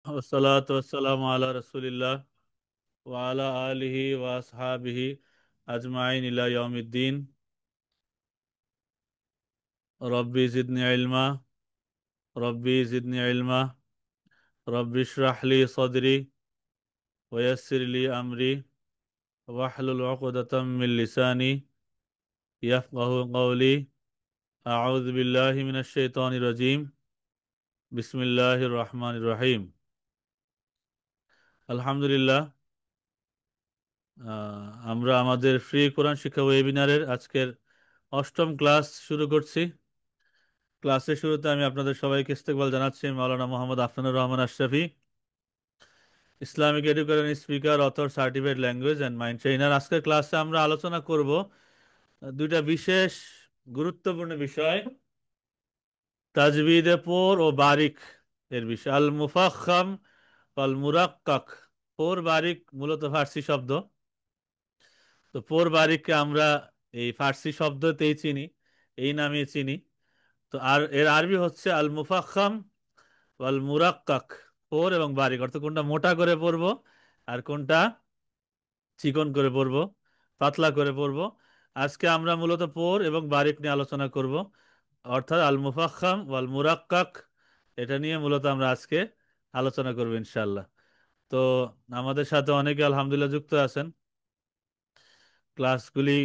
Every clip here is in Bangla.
والصلاة والسلام على رسول الله وعلى آله وأصحابه أجمعين إلى يوم الدين. ربي زدني علما، ربي زدني علما، ربي اشرح لي صدري ويسر لي أمري واحلل عقدة من لساني يفقه قولي. أعوذ بالله من الشيطان الرجيم. بسم الله الرحمن الرحيم. আলহামদুলিল্লাহ। আমরা আমাদের ফ্রি কোরআন শিক্ষা ওয়েবিনারের আজকের অষ্টম ক্লাস শুরু করছি। ক্লাসের শুরুতে আমি আপনাদের সবাইকে ইস্তেকবাল জানাচ্ছি। Maulana Mohammad Afnanur Rahman Ashrafi, Islamic education speaker, author, certified language and mind trainer. আজকের ক্লাসে আমরা আলোচনা করব দুইটা বিশেষ গুরুত্বপূর্ণ বিষয়, তাজবিদে পোর ও বারিক এর বিষয়। আল মুফাখখাম আল মুরাক্কাক। পোর বারিক মূলত ফার্সি শব্দ। তো পোর বারিককে আমরা এই ফার্সি শব্দতেই চিনি, এই নামে চিনি। তো আর এর আরবি হচ্ছে আল মুফাখখাম ওয়াল মুরাক্কাক। পোর এবং বারিক অর্থাৎ কোনটা মোটা করে পড়বো আর কোনটা চিকন করে পড়বো, পাতলা করে পড়বো। আজকে আমরা মূলত পোর এবং বারিক নিয়ে আলোচনা করব, অর্থাৎ আল মুফাখখাম ওয়াল মুরাক্কাক। এটা নিয়ে মূলত আমরা আজকে আলোচনা করব ইনশাআল্লাহ। তো আমাদের সাথে অনেকে আলহামদুলিল্লাহ যুক্ত আছেন। ক্লাসগুলি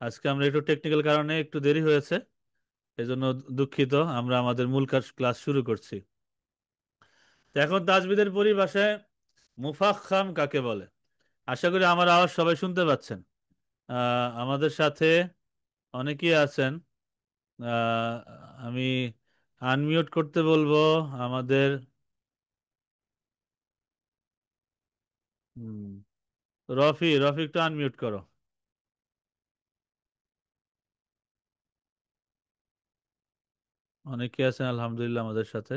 আজকে আমরা একটু টেকনিক্যাল কারণে একটু দেরি হয়েছে, এজন্য দুঃখিত। আমরা আমাদের মূল ক্লাস শুরু করছি। তো এখন তাজবিদের পরিভাষায় মুফাখখাম কাকে বলে? আশা করি আমার আওয়াজ সবাই শুনতে পাচ্ছেন। আমাদের সাথে অনেকেই আছেন। আহ, আমি আনমিউট করতে বলবো আমাদের। হুম, রফি রফি একটু আনমিউট করো। অনেকে আছেন আলহামদুলিল্লাহ আমাদের সাথে।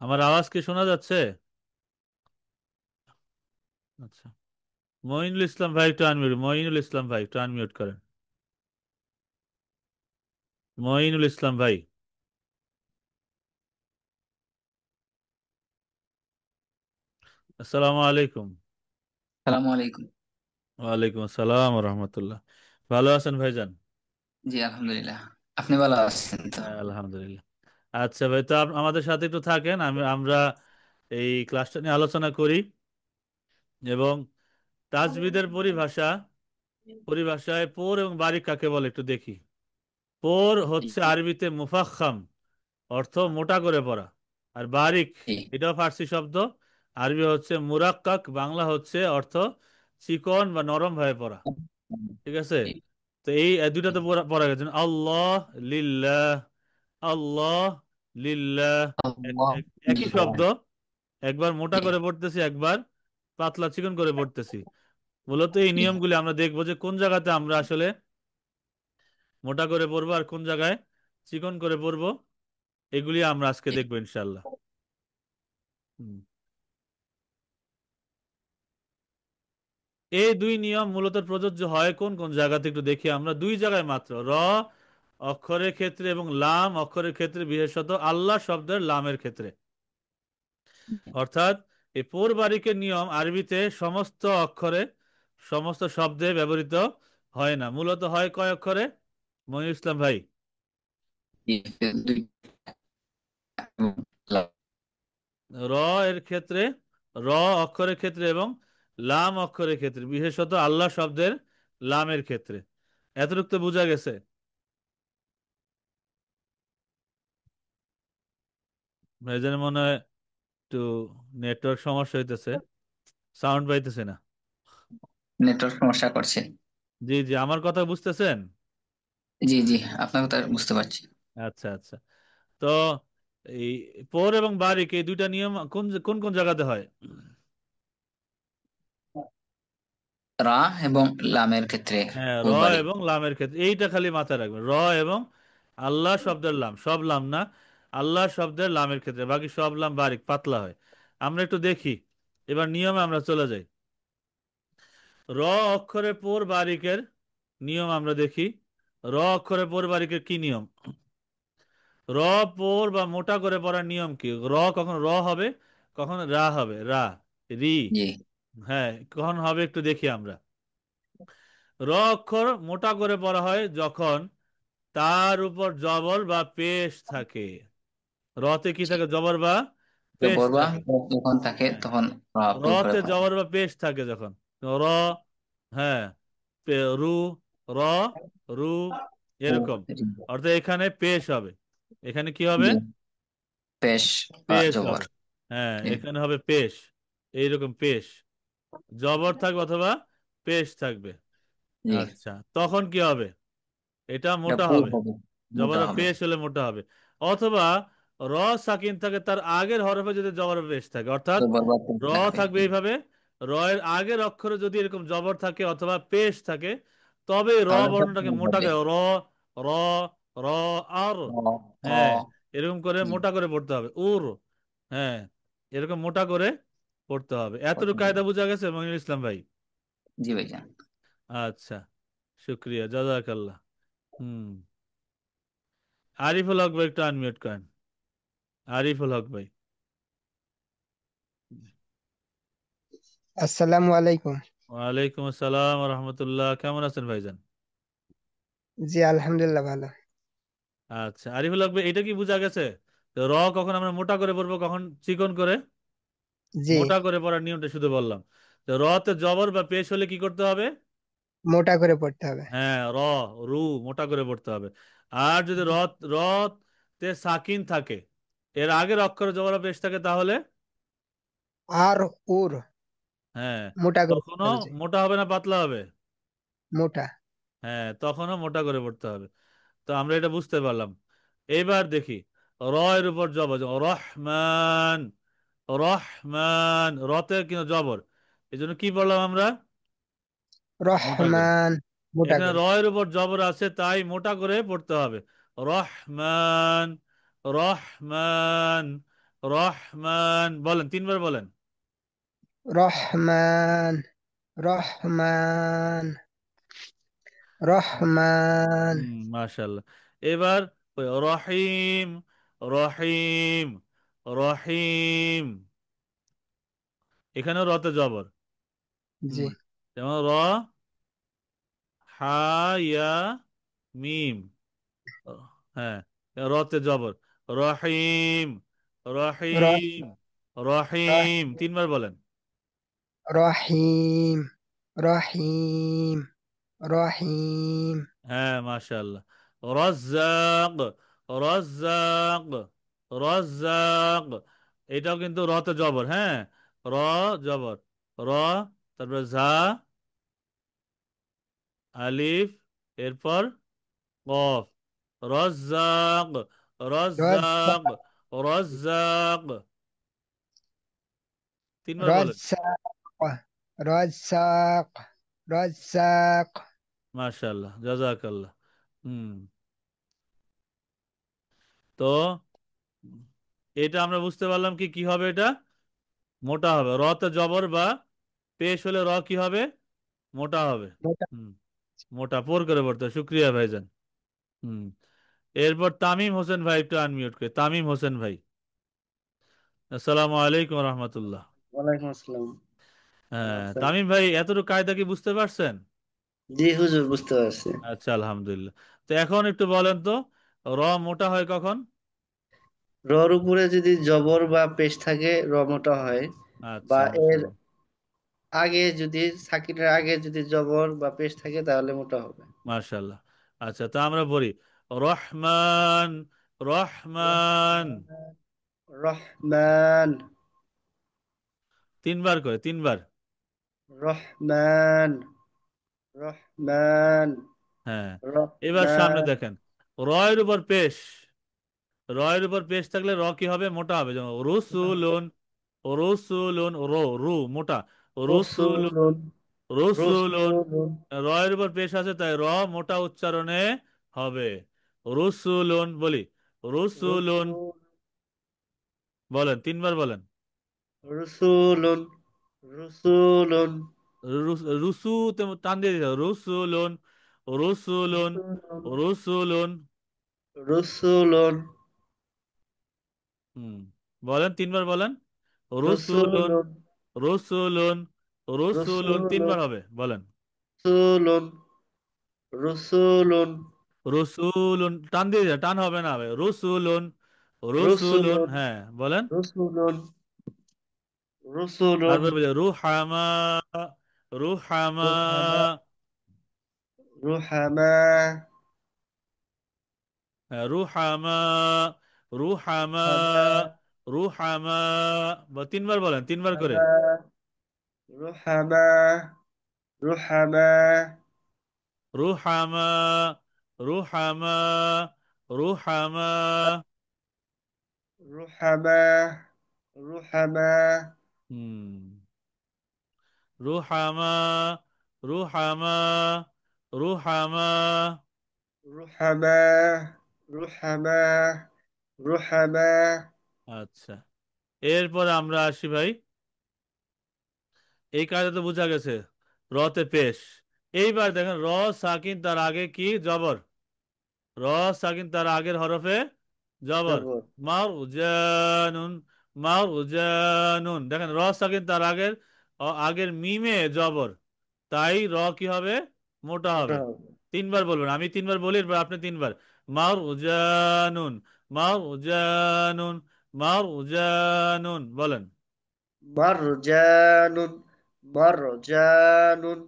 আমার আওয়াজ কি শোনা যাচ্ছে? আচ্ছা, মঈনুল ইসলাম ভাই একটু আনমিউট, মঈনুল ইসলাম ভাই একটু আনমিউট করেন। মঈনুল ইসলাম ভাই। আসসালামু আলাইকুম। সালামু আলাইকুম। ওয়ালাইকুম আসসালাম রহমতুল্লাহ। ভালো আছেন ভাইজান? জি আলহামদুলিল্লাহ। আপনি ভালো আছেন তো? হ্যাঁ আলহামদুলিল্লাহ। আচ্ছা ভাই, তো আমাদের সাথে একটু থাকেন, আমরা এই ক্লাসটা নিয়ে আলোচনা করি। এবং তাজবিদের পরিভাষায় পোর এবং বারিক কাকে বলে একটু দেখি। পোর জি হচ্ছে আরবিতে মুফাখখাম, অর্থ মোটা করে পড়া। আর বারিক, জি এটাও ফার্সি শব্দ। আরবি হচ্ছে মুরাক্কাক, বাংলা হচ্ছে অর্থ চিকন বা নরম ভাবে পড়া। ঠিক আছে? জি, তো এই দুইটা তো পড়া গেছে। আল্লাহ লিল্লাহ, আল্লাহ লিল্লাহ, আল্লাহ একই শব্দ। একবার মোটা জি করে পড়তেছি, একবার পাতলা চিকন করে পড়তেছি। মূলত এই জি নিয়মগুলি আমরা দেখবো যে কোন জায়গাতে আমরা আসলে মোটা করে পড়বো আর কোন জায়গায় চিকন করে পড়বো। এগুলি আমরা আজকে জি দেখবো ইনশাল্লাহ। হুম। এই দুই নিয়ম মূলত প্রযোজ্য হয় কোন কোন জায়গাতে একটু দেখি আমরা। দুই জায়গায় মাত্র, র অক্ষরের ক্ষেত্রে এবং লাম অক্ষরের ক্ষেত্রে, বিশেষত আল্লাহ শব্দের লামের ক্ষেত্রে। অর্থাৎ এই পোরবারিকের নিয়ম আরবিতে সমস্ত অক্ষরে, সমস্ত শব্দে ব্যবহৃত হয় না। মূলত হয় কয় অক্ষরে, মনির ইসলাম ভাই? জি, দুই এবং লাভ। র এর ক্ষেত্রে, র অক্ষরের ক্ষেত্রে এবং লাম অক্ষরের ক্ষেত্রে, বিশেষত আল্লাহ শব্দের লামের ক্ষেত্রে। এতটুকু তো বোঝা গেছে। ভাইজান মনে হয় একটু নেটওয়ার্ক সমস্যা হইতেছে, সাউন্ড পাইতেছে না। নেটওয়ার্ক সমস্যা করছে। জি জি, আমার কথা বুঝতেছেন? জি জি, আপনার কথা বুঝতে পারছি। আচ্ছা আচ্ছা। তো এই পোর এবং বারিক এই দুইটা নিয়ম কোন কোন কোন জায়গাতে হয়? রা এবং লামের ক্ষেত্রে হ্যাঁ, র উদ্বারী। এবং লামের ক্ষেত্রে, এইটা খালি মাথায় রাখবেন। র এবং আল্লাহ শব্দের লাম, সব লাম না, আল্লাহ শব্দের লামের ক্ষেত্রে। বাকি সব লাম বারিক পাতলা হয়। আমরা একটু দেখি, এবার নিয়মে আমরা চলে যাই। র অক্ষরে পোর বারিকের নিয়ম আমরা দেখি। র অক্ষরে পোর বারিকের কি নিয়ম? র পোর বা মোটা করে পড়ার নিয়ম কি? র কখন র হবে, কখন রা হবে? রা, রি। জি। হ্যাঁ, কখন হবে একটু দেখি আমরা। র অক্ষর মোটা করে পড়া হয় যখন তার উপর জবর বা পেশ থাকে। রতে কি জি। থাকে? জবর বা পেশ জবর বা থাকে। পেশ যখন থাকে হ্যাঁ, তখন পুর করে রতে পড়া জবর হয়। বা পেশ থাকে যখন। র, হ্যাঁ, রু, র, রু, ও, এরকম। জি। অর্থাৎ এখানে পেশ হবে। এখানে কি হবে? জি, পেশ বা পেশ জবর। হবে। হ্যাঁ, জি। এখানে হবে পেশ। এইরকম পেশ, জবর থাকবে অথবা পেশ থাকবে। জি। আচ্ছা, তখন কি হবে? এটা এটা মোটা পুর হবে। হবে, মোটা জবর হবে। পেশ হলে মোটা হবে। অথবা র সাকিন থাকে, তার আগের হরফে যদি জবর পেশ থাকে, অর্থাৎ জবর বা পেশ র থাকে। থাকবে এইভাবে। র এর আগের অক্ষরে যদি এরকম জবর থাকে অথবা পেশ থাকে, তবে র তাহলে তো বর্ণটাকে পুর মোটা হবে। করে র, র, র, আর, অ, অ। হ্যাঁ, এরকম করে জি। মোটা করে পড়তে হবে। উর, হ্যাঁ, এরকম মোটা করে পড়তে হবে। এতটুকু পড়তে হবে। কায়দা বোঝা গেছে মনির ইসলাম ভাই? জি ভাইজান। আচ্ছা, শুক্রিয়া, জাজাকাল্লাহ। হুম। আরিফুল হক ভাই একটু আনমিউট করেন। আরিফুল হক ভাই। আসসালামু আলাইকুম। ওয়ালাইকুম আসসালাম রহমতুল্লাহ, কেমন আছেন ভাইজান? জি আলহামদুলিল্লাহ ভালো। আচ্ছা, আরিফুল হক ভাই, এটা কি বোঝা গেছে? তো র কখন আমরা মোটা করে পড়বো, কখন চিকন করে? জি, মোটা করে পড়ার নিয়মটা শুধু বললাম। তো র তে জবর বা পেশ হলে কি করতে হবে? মোটা করে পড়তে হবে। হ্যাঁ, রু, মোটা করে পড়তে হবে। আর যদি র তে সাকিন থাকে, এর আগের অক্ষরে জবর বা পেশ থাকে, তাহলে আর উর হ্যাঁ, মোটা করে পড়তে তখনও হবে জি। মোটা হবে না পাতলা হবে? মোটা। হ্যাঁ, তখনও মোটা করে পড়তে হবে। তো আমরা এটা বুঝতে পারলাম। এইবার দেখি, র এর উপর জবর, যেমন রহমান, রহমান, রতে কিন্তু জবর, এই জন্য কি বললাম আমরা? মোটা করে। রহমান মোটা এখানে র করে। এর উপর জবর আছে, তাই মোটা করে পড়তে হবে। রহমান, রহমান, রহমান, বলেন, তিনবার বলেন। রহমান, রহমান, রহমান। মাশাল্লাহ। এবার ওই রহিম, রহিম, রহিম, এখানেও রতে জবর। জি। হুম, যেমন হা, ইয়া, মিম। হ্যাঁ, রতে জবর। রহিম, র- রহিম, র- রহিম, তিনবার বলেন। রহিম, রহিম, রহিম। হ্যাঁ, মাশাআল্লাহ। রজ্জাক, রজ্জাক, রজ্জাক, এটাও কিন্তু রতে জবর। হ্যাঁ, র জবর, র, তারপর ঝা, আলিফ, এরপর কফ। রজ্জাক, রজ্জাক, রজ্জাক, তিনবার বলেন। রজ্জাক, রজ্জাক, রজ্জাক। মাশাআল্লাহ, জাযাকাল্লাহ। হুম। তো এটা আমরা বুঝতে পারলাম কি কি হবে এটা? মোটা হবে। রতে জবর বা পেশ হলে র কি হবে? মোটা হবে। মোটা। হুম, মোটা পোর করে পড়তে হবে। শুক্রিয়া ভাইজান। হুম। এরপর তামিম হোসেন ভাই একটু আনমিউট করে। তামিম হোসেন ভাই, আসসালামু আলাইকুম রহমতুল্লাহ। ওয়ালাইকুম আসসালাম। ভালো হ্যাঁ, আছেন? তামিম ভাই, এতটুকু কায়দা কি বুঝতে পারছেন? জি হুজুর, বুঝতে পারছি। আচ্ছা, আলহামদুলিল্লাহ। তো এখন একটু বলেন তো, র মোটা হয় কখন? রর উপরে যদি জবর বা পেশ থাকে র মোটা হয়। বা আচ্ছা, এর মাশাআল্লাহ, আগে যদি সাকিনের আগে যদি জবর বা পেশ থাকে তাহলে মোটা হবে। মাশাআল্লাহ। আচ্ছা, তা আমরা বলি রহমান, রহমান, রহমান, রহমান, তিনবার করে, তিনবার। রহমান, রহমান, হ্যাঁ, এবার সামনে রহমান। দেখেন, র এর উপর পেশ, র এর উপর পেশ থাকলে র কি হবে? মোটা হবে। যেমন রসুলুন, রসুলুন, রু মোটা, রসুলুন, রসুলুন, রসুলুন। রসুলুন, র এর উপর পেশ আছে, তাই র মোটা উচ্চারণে হবে। রসুলুন, বলি রসুলুন, রসুল, বলেন, তিনবার বলেন। রসুলুন, রসুলুন, রুসু টান দিয়ে দিতে হবে। রসুলুন, রসুলুন, রসুলুন, রসুলুন। রসুলুন। হুম, বলেন, তিনবার বলেন। রুসুলুন, রসুলুন রুসুলুন, রুসুলুন রসুলুন তিনবার হবে, বলেন। রসুলুন রসুলুন রসুলুন টান দিয়ে যায়, টান হবে না ভাই, রসুলুন, রসুলুন, রসুলুন হ্যাঁ বলেন। রসুলুন রসুলুন তারপরে বলে রুহামা, রুহামা, রুহামা রুহামা হ্যাঁ, রুহামা, রুহামা, রুহামা রুহামা, বা তিনবার বলেন, তিনবার করে। রুহামা রুহামা রুহামা, রুহামা, রুহামা, রুহামা রুহামা হুম, রুহামা, রুহামা, রুহামা, রুহামা রুহামা রুহামা আচ্ছা। এরপর আমরা আসি ভাই, এই কাজটা তো বোঝা গেছে, রতে পেশ। এইবার দেখেন র সাকিন তার আগে কি জবর, র সাকিন তার আগের হরফে জবর, জবর মারজানুন, মারজানুন, দেখেন র সাকিন তার আগের আগের মিমে জবর, তাই র কি হবে, মোটা ওটা হবে। হবে তিনবার বলবেন, আমি তিনবার বলি, এরপর আপনি তিনবার। মারজানুন, মারজানুন, মারজানুন, বলেন। মারজানুন মারজানুন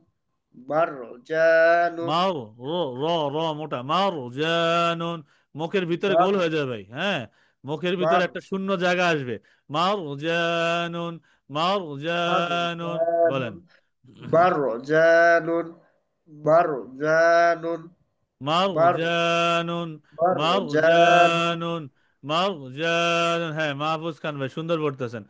মারজানুন মার, র, র, র মোটা, মারজানুন, মুখের ভিতরে মার গোল হয়ে যাবে ভাই, হ্যাঁ, মুখের ভিতরে মার একটা শূন্য জায়গা আসবে, মারজানুন, মারজানুন, বলেন। মারজানুন মারজানুন মারজানুন মার মারজানুন, মারজানুন মারজানুন, মারজানুন, হ্যাঁ মাহফুজ খান ভাই সুন্দর পড়তেছেন।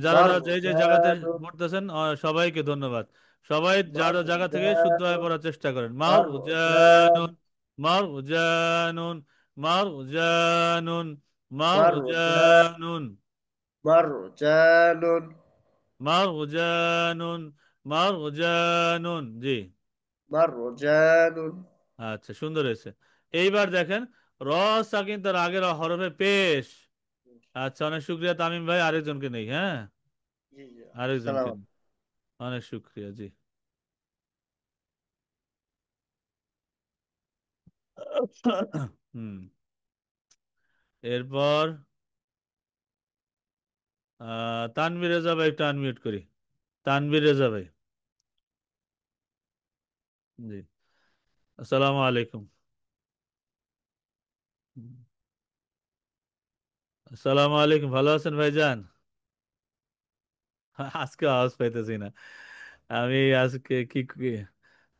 যারা যারা যে যে জায়গাতে মারজানুন পড়তেছেন সবাইকে ধন্যবাদ। সবাই যার জায়গা থেকে শুদ্ধভাবে মারজানুন পড়ার চেষ্টা করেন। মারজানুন মারজানুন, মারজানুন, মারজানুন, মারজানুন মারজানুন, মারজানুন মারজানুন, মারজানুন, জি। মারজানুন আচ্ছা, সুন্দর হয়েছে। এইবার দেখেন র সাকিন তার আগের হরফে পেশ। আচ্ছা, অনেক শুক্রিয়া তামিম ভাই, আরেকজনকে নেই, হ্যাঁ, জি জি আরেকজনকে সালাম নেই, অনেক শুক্রিয়া, জি। হুম, এরপর তানভীর রেজা ভাই একটু আনমিউট করি, তানভীর রেজা ভাই, জি। আসসালামু আলাইকুম। আসসালামু আলাইকুম, ভালো আছেন ভাইজান? আজকে আওয়াজ পাইতেছি না আমি, আজকে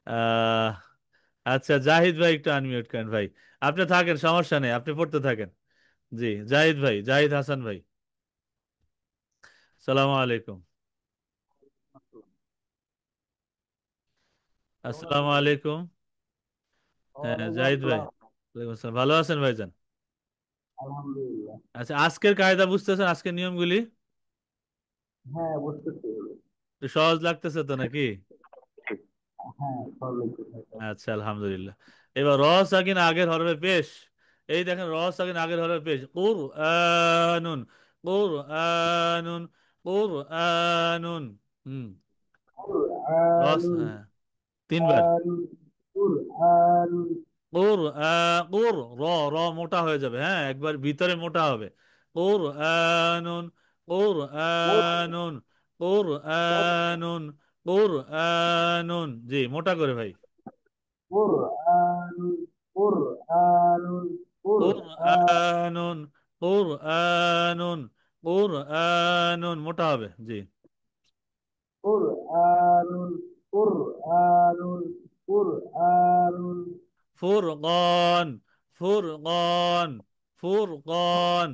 আহ আচ্ছা, জাহিদ ভাই একটু আনমিউট করেন ভাই, আপনি থাকেন, সমস্যা নেই, আপনি পড়তে থাকেন। জি, জাহিদ ভাই, জাহিদ হাসান ভাই, সালামু আলাইকুম। আসসালামু আলাইকুম। হ্যাঁ ওয়ালাইকুম জাহিদ ভাই, আসসালাম। ওয়ালাইকুম আসসালাম, ভালো আছেন ভাইজান? আলহামদুলিল্লাহ। আচ্ছা, আজকের কায়দা বুঝতেছেন, আজকের নিয়মগুলি হ্যাঁ, বুঝতেছি। একটু সহজ লাগতেছে তো নাকি? হ্যাঁ, ওয়ালাইকুম আসসালাম। আচ্ছা, আলহামদুলিল্লাহ। এবার র সাকিন আগের হরফে পেশ, এই দেখেন র সাকিন আগের হরফে পেশ, কুরআনুন, কুরআনুন, কুরআনুন, হুম, রস, কুরআনুন হ্যাঁ, তিনবার। আনুন কুরআনুন কুর, কুর, র, র মোটা হয়ে যাবে, হ্যাঁ, একবার ভিতরে মোটা হবে, কুরআনুন, কুরআনুন, কুরআনুন, কুরআনুন, জি, মোটা করে ভাই। কুরআনুন কুরআনুন কুরআন কুরআনুন, কুরআনুন, কুরআনুন, মোটা হবে, জি। কুরআনুন কুরআনুন কুরআনুন ফুরকান, ফুরকান, ফুরকান,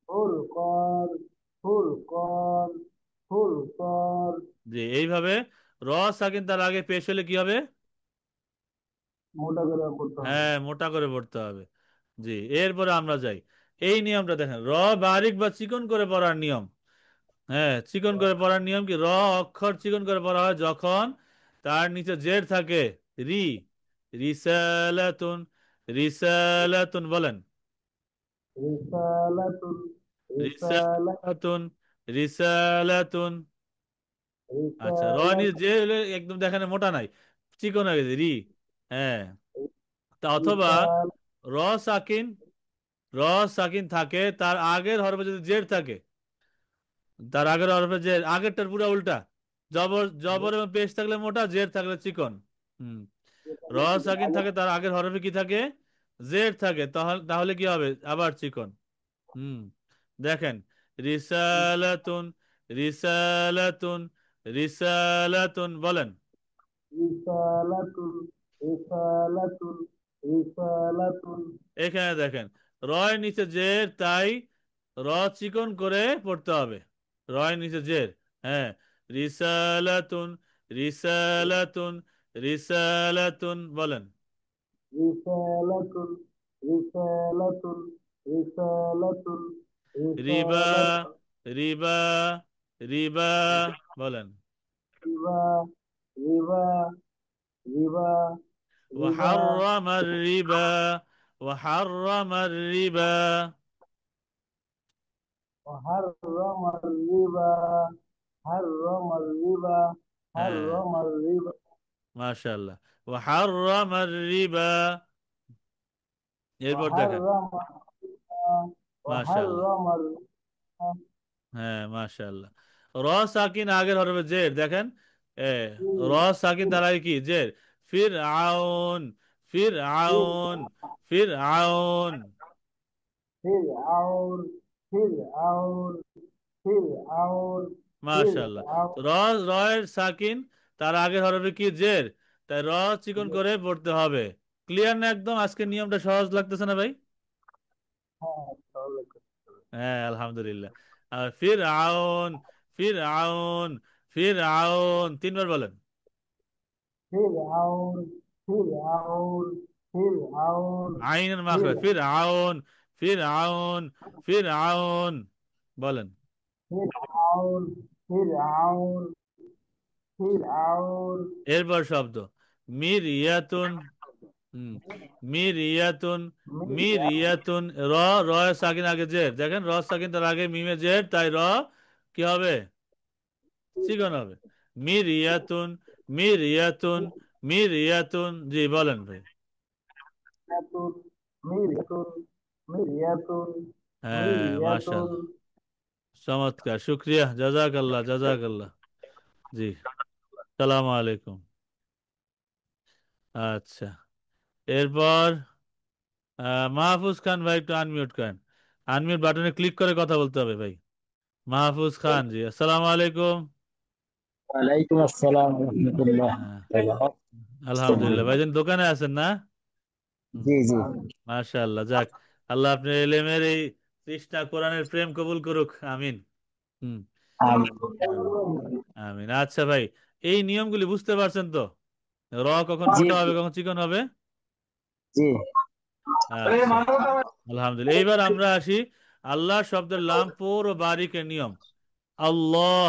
ফুরকান ফুরকান ফুরকান। জি। এইভাবে র সাকিন তার আগে পেশ হলে কি হবে, মোটা করে করতে হবে। হ্যাঁ মোটা করে পড়তে হবে, জি। এরপরে আমরা যাই, এই নিয়মটা দেখেন, র বারিক বা চিকন করে পড়ার নিয়ম, হ্যাঁ, চিকন করে পড়ার নিয়ম কি, র অক্ষর চিকন করে পড়া হয় যখন তার নিচে জের থাকে, রি, রিসালাতুন, রিসালাতুন, বলেন। রিসালাতুন রিসালাতুন রিসালাতুন, রিসালাতুন। আচ্ছা, র নিয়ে যে হলে একদম দেখানে মোটা নাই, চিকন হয়ে গেছে, রি। হ্যাঁ, তা অথবা রিসাল র সাকিন, র সাকিন থাকে, তার আগের হরফে যদি জের থাকে, তার আগের হরফে জের, আগেরটার পুরো উল্টা। জবর জবর এবং পেশ থাকলে মোটা, জের থাকলে চিকন। হুম। র সাকিন থাকে, তার আগের হরফে কি থাকে, জের থাকে, তাহলে তাহলে কি হবে, আবার চিকন। হুম। দেখেন, রিসালাতুন, রিসালাতুন, রিসালাতুন, বলেন। রিসালাতুন রিসালাতুন রিসালাতুন এখানে দেখেন, রয় নিচে জের, তাই র চিকন করে পড়তে হবে। রয় নিচে জের। হ্যাঁ, রিসালাতুন, রিসালাতুন, রিসালাতুন, বলেন। রিসালাতুন রিসালাতুন রিসালাতুন রিবা, রিসালাতুন রিবা, রিবা, বলেন। রিবা রিবা রিবা রিবা وحرم الربا، وحرم الربا। وحرم الربا حرم الربا হ্যাঁ, حرم الربا মাশাআল্লাহ। وحرم الربا। এরপর দেখেন, وحرم الربا মাশাআল্লাহ। وحرم الربا হ্যাঁ, মাশাআল্লাহ। র সাকিন আগের হরফে জের, দেখেন। এ, র সাকিন তার আগে কি, জের। ফির আউন, ফির আউন, ফির আউন। فرعون فرعون فرعون মাশাআল্লাহ। তো فرعون রয়ের সাকিন, তার আগের হরফে কি, জের, তাই র চিকন করে পড়তে হবে। ক্লিয়ার না একদম? আজকে নিয়মটা সহজ লাগতেছে না ভাই? হ্যাঁ তাহলে হ্যাঁ, আলহামদুলিল্লাহ। আর ফির আউন, ফির আউন, ফির আউন, তিনবার বলেন। فرعون فرعون فرعون আইনের মাখরাজ, فرعون ফির আউন, ফির আউন, ফির আউন, বলেন। فرعون فرعون فرعون এরপর শব্দ মির ইয়াতুন। হুম। মির ইয়াতুন, মির ইয়াতুন, র, র এর সাকিন আগে জের, দেখেন র সাকিন তার আগে মিমে জের, তাই র কি হবে, চিকন হবে। মির ইয়াতুন, মির ইয়াতুন, মির ইয়াতুন, জি বলেন ভাই। مرية مرية হ্যাঁ, مرية মাশাআল্লাহ, চমৎকার, শুক্রিয়া, জাজাকাল্লাহ, জাজাকাল্লাহ। জি, সালাম আলাইকুম। আচ্ছা, এরপর মাহফুজ খান ভাই, একটু আনমিউট করেন। আনমিউট বাটনে ক্লিক করে কথা বলতে হবে ভাই। মাহফুজ খান, জি, আসসালামু আলাইকুম। ওয়ালাইকুম আসসালাম রহমতুল্লাহ। হ্যাঁ, আলহামদুলিল্লাহ। ভাইজান দোকানে আছেন না? হুম, জি জি মাশাআল্লাহ, যাক, আল্লাহ আপনার এলেমের এই তৃষ্ণা, কোরআনের প্রেম কবুল করুক, আমিন। হুম, আমিন, আমিন। আচ্ছা ভাই, এই নিয়মগুলি বুঝতে পারছেন তো? র কখন জি মোটা হবে, কখন চিকন হবে? জি আচ্ছা, আলহামদুলিল্লাহ। এইবার আমরা আসি আল্লাহ শব্দের লাম, পোর ও বারিকের নিয়ম। আল্লাহ,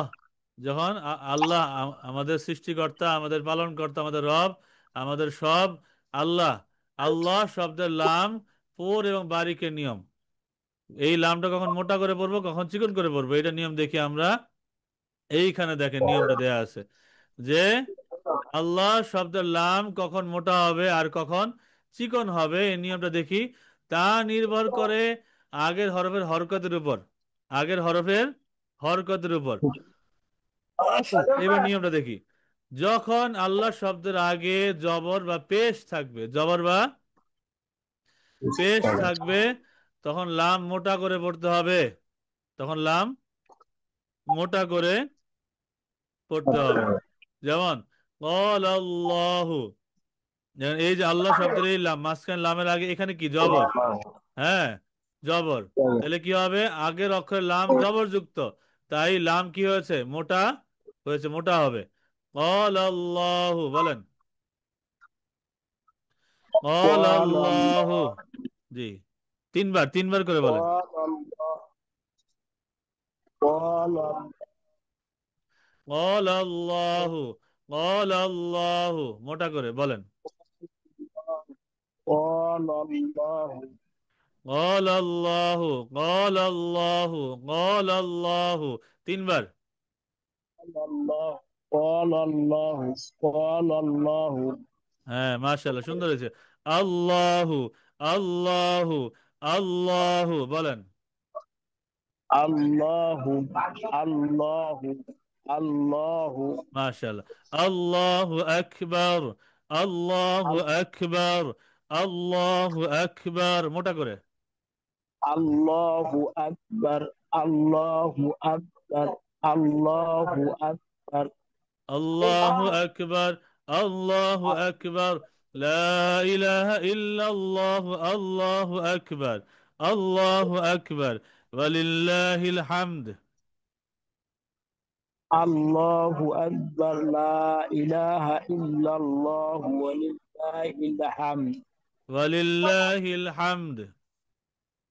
যখন আল্লাহ আমাদের সৃষ্টিকর্তা, আমাদের পালনকর্তা, আমাদের রব, আমাদের সব আল্লাহ। আল্লাহ শব্দের লাম, পোর এবং বারিকের নিয়ম। এই লামটা কখন মোটা করে পড়বো, কখন চিকন করে পড়বো, এটা নিয়ম দেখি আমরা। এইখানে দেখেন নিয়মটা দেয়া আছে যে আল্লাহ শব্দের লাম কখন মোটা হবে আর কখন চিকন হবে, এই নিয়মটা দেখি। তা নির্ভর করে আগের হরফের হরকতের উপর, আগের হরফের হরকতের উপর। এবার নিয়মটা দেখি। যখন আল্লাহ শব্দের আগে জবর বা পেশ থাকবে, জবর বা পেশ থাকবে, তখন লাম মোটা করে পড়তে হবে। তখন লাম মোটা করে পড়তে হবে। যেমন ক্বাল আল্লাহু, যেমন এই যে আল্লাহ শব্দের এই লাম, মাঝখানে লামের আগে এখানে কি, জবর। হ্যাঁ, জবর। তাহলে কি হবে, আগের অক্ষরে লাম জবর যুক্ত, তাই লাম কি হয়েছে, মোটা হয়েছে, মোটা হবে। ক্বাল আল্লাহু, বলেন। ক্বাল قال আল্লাহু, الله জি, তিনবার, তিনবার করে বলেন। قال الله قال ক্বাল আল্লাহু, ক্বাল আল্লাহু, মোটা করে বলেন। قال الله ক্বাল আল্লাহু, ক্বাল আল্লাহু, ক্বাল আল্লাহু, তিনবার। الله قال الله قال الله হ্যাঁ, মাশাআল্লাহ, সুন্দর হয়েছে। আল্লাহু, আল্লাহু, আল্লাহু বলেন। الله الله الله মাশাআল্লাহ। আল্লাহু আকবার, আল্লাহু আকবার, আল্লাহু আকবার, মোটা করে। الله أكبر الله أكبر الله أكبر আল্লাহু আকবার, আল্লাহু আকবার, লা ইলাহা ইল্লাল্লাহু, আল্লাহু আকবার, আল্লাহু আকবার, ওয়ালিল্লাহিল হামদ, الله أكبر لا إله إلا الله ولله الحمد ওয়ালিল্লাহিল হামদ।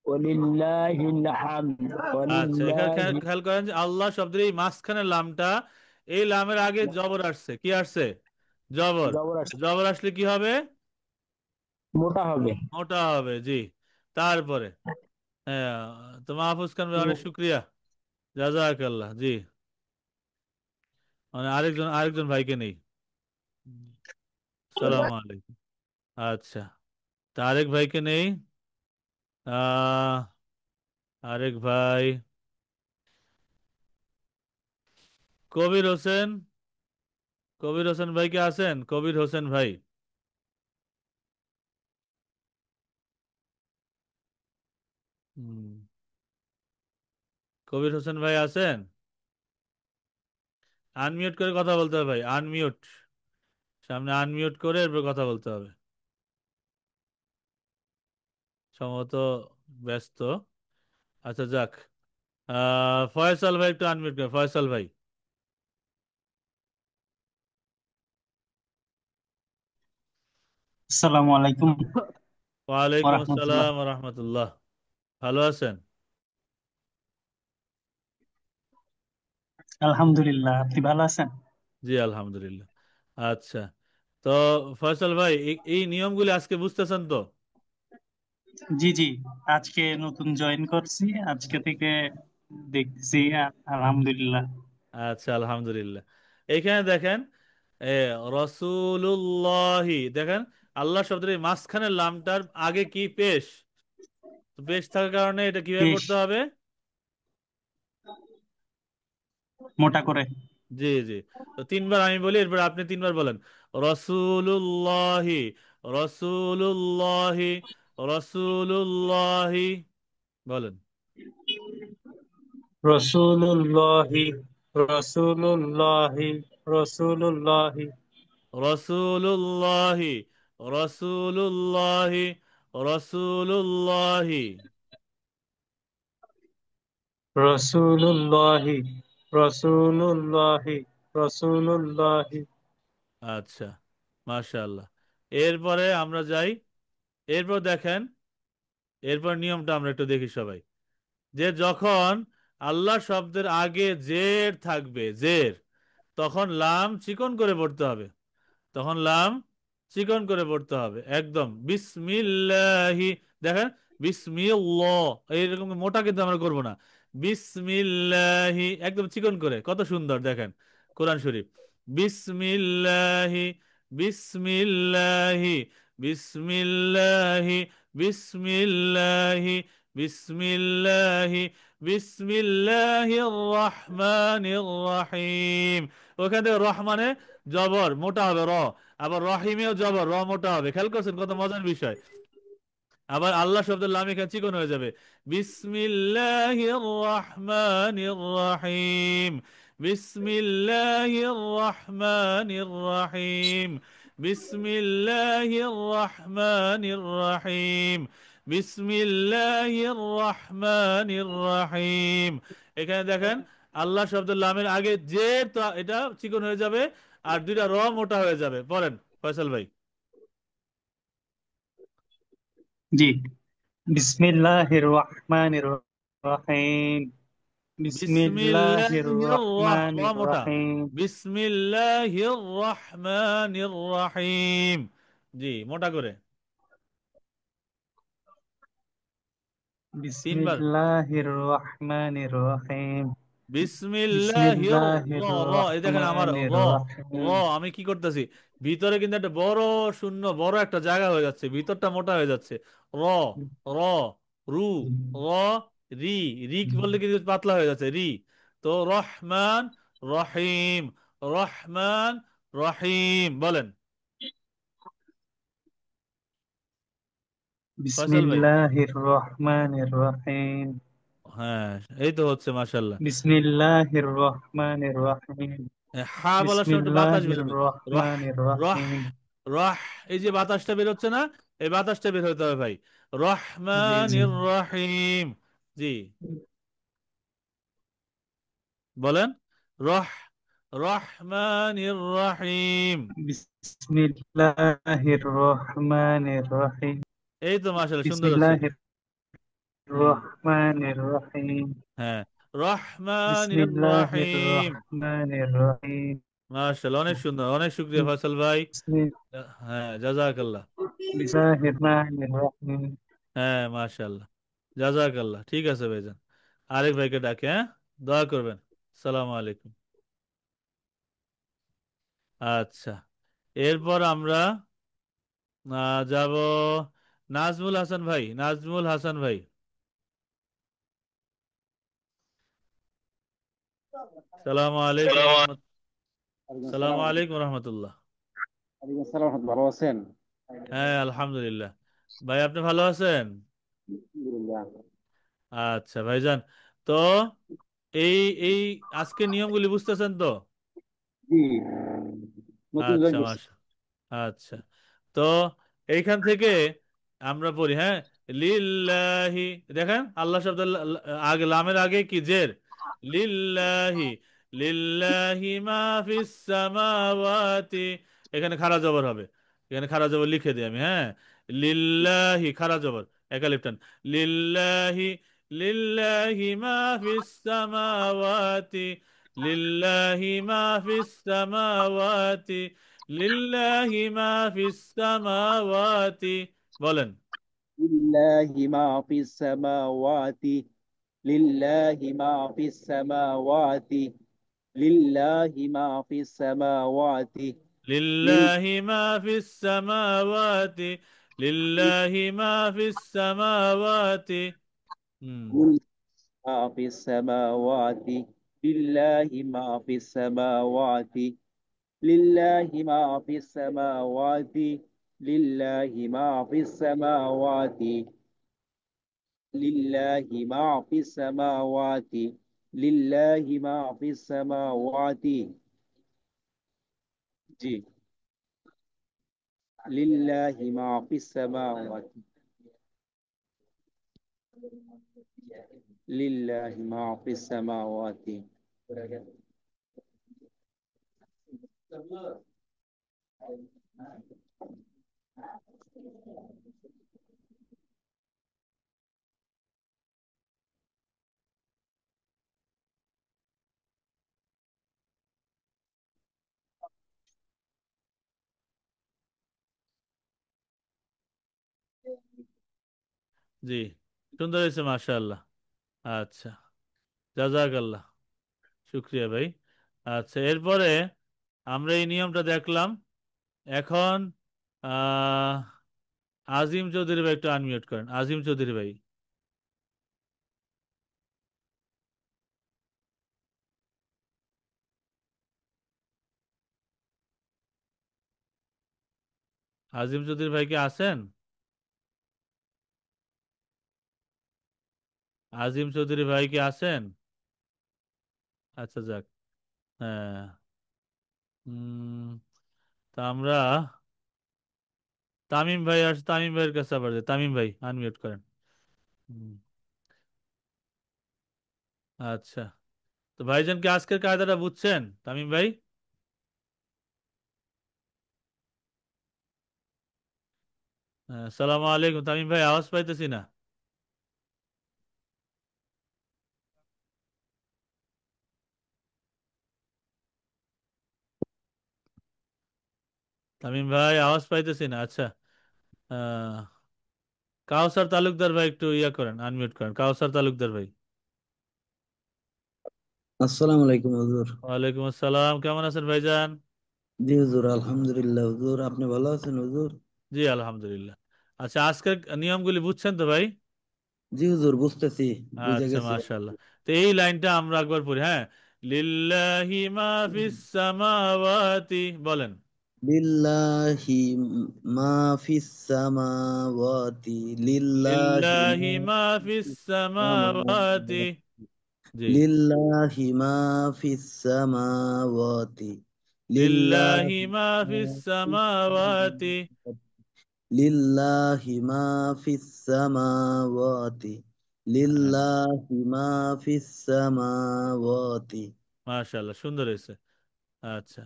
ولله الحمد আচ্ছা, এখানে ولله খেয়াল করেন যে আল্লাহ শব্দের এই মাঝখানের লামটা, এই লামের আগে জবর আসছে। কি আসছে? জবর। জবর জবর আসলে কি হবে? মোটা হবে মোটা হবে, জি। তারপরে হ্যাঁ, তো মাহফুজ খান ভাই, অনেক শুক্রিয়া, জাযাকাল্লাহ, জি। মানে আরেকজন আরেকজন ভাইকে নেই। সালাম আলাইকুম। আচ্ছা, তা আরেক ভাইকে নেই। আহ আরেক ভাই, কবির হোসেন, কবির হোসেন ভাই কে আছেন? কবির হোসেন ভাই। হুম, কবির হোসেন ভাই আছেন? আনমিউট করে কথা বলতে হবে ভাই, আনমিউট, সামনে আনমিউট করে এরপর কথা বলতে হবে। সম্ভবত ব্যস্ত। আচ্ছা, যাক। ফয়সাল ভাই একটু আনমিউট করে, ফয়সাল ভাই। আসসালামু আলাইকুম ওয়ালাইকুম ওরহমতুল্লাহ। আসসালাম রহমতুল্লাহ। ভালো আছেন? আলহামদুলিল্লাহ, আপনি ভালো আছেন? জি, আলহামদুলিল্লাহ। আচ্ছা, তো ফয়সাল ভাই, এই নিয়মগুলি আজকে বুঝতেছেন তো? জি জি, আজকে নতুন জয়েন করছি, আজকে থেকে দেখছি। আলহামদুলিল্লাহ। আচ্ছা, আলহামদুলিল্লাহ। এইখানে দেখেন, এ রসুলুল্লাহি, দেখেন আল্লাহ শব্দের এই মাঝখানের লামটার আগে কি পেশ? তো পেশ থাকার কারণে এটা কিভাবে বেশ পড়তে হবে? মোটা করে। জি, জি। তো তিনবার আমি বলি, এরপর আপনি তিনবার বলেন। রসুলুল্লাহি, রসুলুল্লাহি, রসুলুল্লাহি বলেন। রসুলুল্লাহি রসুলুল্লাহি রসুলুল্লাহি রসুলুল্লাহি, রসুলুল্লাহি, রসুলুল্লাহি। রসুলুল্লাহি রসুলুল্লাহি রসুলুল্লাহি। আচ্ছা, মাশাআল্লাহ। এরপরে আমরা যাই। এরপর দেখেন, এরপর নিয়মটা আমরা একটু দেখি সবাই, যে যখন আল্লাহ শব্দের আগে জের থাকবে, জের, তখন লাম চিকন করে পড়তে হবে। তখন লাম চিকন করে পড়তে হবে একদম। বিসমিল্লাহি, দেখেন, বিসমিল্লাহ, এইরকম মোটা কিন্তু আমরা করব না। বিসমিল্লাহি, একদম চিকন করে, কত সুন্দর দেখেন কোরআন শরীফ। বিসমিল্লাহি, বিসমিল্লাহি, বিসমিল্লাহি, বিসমিল্লাহি, বিসমিল্লাহি, বিসমিল্লাহির রহমানির রহিম। ওখান থেকে রহমানে জবর মোটা হবে, র। আবার রহিমেও জবর, র মোটা হবে। খেয়াল করছেন কত মজার বিষয়? আবার আল্লাহ শব্দের লাম এখানে চিকন হয়ে যাবে। বিসমিল্লাহির রহমানির রহিম, বিসমিল্লাহির রহমানির রহিম, বিসমিল্লাহির রহমানির রহিম, বিসমিল্লাহির রহমানির রহিম। এখানে দেখেন আল্লাহ শব্দের লামের আগে যে, তো এটা চিকন হয়ে যাবে, আর দুইটা র মোটা হয়ে যাবে। পড়েন ফয়সাল ভাই। জি, বিসমিল্লাহির রহমানির রহিম বিসমিল্লাহির বিসমিল্লাহির র রহমানির মোটা, রহিম বিসমিল্লাহির রহমানির রহিম। জি, মোটা করে তিনবার। বিসমিল্লাহির রহমানির রহিম বিসমিল্লাহির বিসমিল্লাহির র এই দেখেন আমার রহমানির র রহিম। আমি কি করতেছি, ভিতরে কিন্তু একটা বড় শূন্য, বড় একটা জায়গা হয়ে যাচ্ছে, ভিতরটা মোটা হয়ে যাচ্ছে। র র রু র রি রি কি বললে কিন্তু পাতলা হয়ে যাচ্ছে রি। তো রহমান রহিম, রহমান রহিম বলেন ফয়সাল ভাই। বিসমিল্লাহির রহমানির রহিম। হ্যাঁ, এই তো হচ্ছে মাশাল্লাহ। বিসমিল্লাহির রহমানির রহিম। হা বলার সময় একটু বাতাস বিসমিল্লাহির বেরোবে। রহ রহমানির রহ রহিম। রহ এই যে বাতাসটা বের হচ্ছে না, এই বাতাসটা বের হতে হবে ভাই। জি জি। রহমানির রহিম। জি বলেন রহ রহমানির রহিম। বিসমিল্লাহির রহমানির রহিম। এই তো মাশাআল্লাহ সুন্দর হচ্ছে। বিসমিল্লাহির হুম রহমানির রহিম। হ্যাঁ, রহমানির বিসমিল্লাহির রহিম। রহমানির রহিম। মাশাআল্লাহ, অনেক সুন্দর, অনেক শুকরিয়া ফয়সাল ভাই। হ্যাঁ জাযাকাল্লাহ। বিসমিল্লাহির রহমানির রহিম। হ্যাঁ মাশাআল্লাহ, জাযাকাল্লাহ। ঠিক আছে ভাইজান, আরেক ভাইকে ডাকে, হ্যাঁ দোয়া করবেন। সালাম আলাইকুম। আচ্ছা, এরপর আমরা যাব নাজমুল হাসান ভাই, নাজমুল হাসান ভাই। সালাম আলাইকুম রহমত, সালাম আলাইকুম রহমতুল্লাহ। ওয়ালাইকুম আসসালাম, ভালো আছেন? হ্যাঁ আলহামদুলিল্লাহ। ভাই আপনি ভালো আছেন? আলহামদুলিল্লাহ। আচ্ছা ভাইজান, তো এই এই আজকে নিয়মগুলি বুঝতেছেন তো? জি, নতুন জয়েন আচ্ছা করছি। মাশা, আচ্ছা, তো এইখান থেকে আমরা পড়ি, হ্যাঁ। লিল্লাহি, দেখেন আল্লাহ শব্দ আগে, লামের আগে কি জের। লিল্লাহি, লিল্লাহি মা ফিস সামাওয়াতি, এখানে খাড়া জবর হবে, এখানে খাড়া জবর লিখে দিই আমি, হ্যাঁ। লিল্লাহি খাড়া জবর, একালিফ টান। লিল্লাহি, লিল্লাহি মা ফিস সামাওয়াতি, লিল্লাহি মা ফিস সামাওয়াতি, লিল্লাহি মা ফিস সামাওয়াতি বলেন। লিল্লাহি মা ফিস সামাওয়াতি, লিল্লাহি মা ফিস সামাওয়াতি, লিল্লাহি মা ফিস সামাওয়াতি, লিল্লাহি মা ফিস সামাওয়াতি, লিল্লাহি মা ফিস সামাওয়াতি। হুম লিল্লাহি মা ফিস সামাওয়াতি, লিল্লাহি মা ফিস সামাওয়াতি, লিল্লাহি মা ফিস সামাওয়াতি, লিল্লাহি মা ফিস সামাওয়াতি, লিল্লাহি মা ফিস সামাওয়াতি, লিল্লাহি মা ফিস সামাওয়াতি। জি, লিল্লাহি মা ফিস সামাওয়াতি, লিল্লাহি মা ফিস সামাওয়াতি। জি, সুন্দর হয়েছে মাশাআল্লাহ। আচ্ছা, জাযাকাল্লাহ, শুক্রিয়া ভাই। আচ্ছা, এরপরে আমরা এই নিয়মটা দেখলাম। এখন আহ আজিম চৌধুরী ভাই একটু আনমিউট করেন, আজিম চৌধুরী ভাই। আজিম চৌধুরী ভাই কি আছেন? আজিম চৌধুরী ভাই কি আছেন? আচ্ছা যাক, হ্যাঁ। উম তা আমরা তামিম ভাই আসে, তামিম ভাইয়ের কাছে আবার যাই। তামিম ভাই আনমিউট করেন। হুম, আচ্ছা, তো ভাইজান কি আজকের কায়দাটা বুঝছেন তামিম ভাই? সালাম আলাইকুম তামিম ভাই, আওয়াজ পাইতেছি না। তামিম ভাই আওয়াজ পাইতেছি না। আচ্ছা, আহ কাউসার তালুকদার ভাই একটু ইয়া করেন, আনমিউট করেন কাউসার তালুকদার ভাই। আসসালামু আলাইকুম হুজুর। ওয়ালাইকুম আসসালাম, কেমন আছেন ভাইজান? জি হুজুর, আলহামদুলিল্লাহ হুজুর, আপনি ভালো আছেন হুজুর? জি আলহামদুলিল্লাহ। আচ্ছা, আজকের নিয়মগুলি বুঝছেন তো ভাই? জি হুজুর, বুঝতেছি, বুঝে আচ্ছা গেছি। মাশাআল্লাহ। তো এই লাইনটা আমরা একবার পড়ি, হ্যাঁ। লিল্লাহি মা ফিস সামাওয়াতি, বলেন। লিল্লাহি মা ফিস সামাওয়াতি, লিল্লাহি মা লিল্লাহি মা ফিস ফিস সামাওয়াতি। সামাওয়াতি, জি। লিল্লাহি মা ফিস সামাওয়াতি, লিল্লাহি লিল্লাহি মা মা ফিস ফিস সামাওয়াতি। সামাওয়াতি, লিল্লাহি মা ফিস সামাওয়াতি, হ্যাঁ, লিল্লাহি মা ফিস সামাওয়াতি। মাশাআল্লাহ, সুন্দর হয়েছে। আচ্ছা,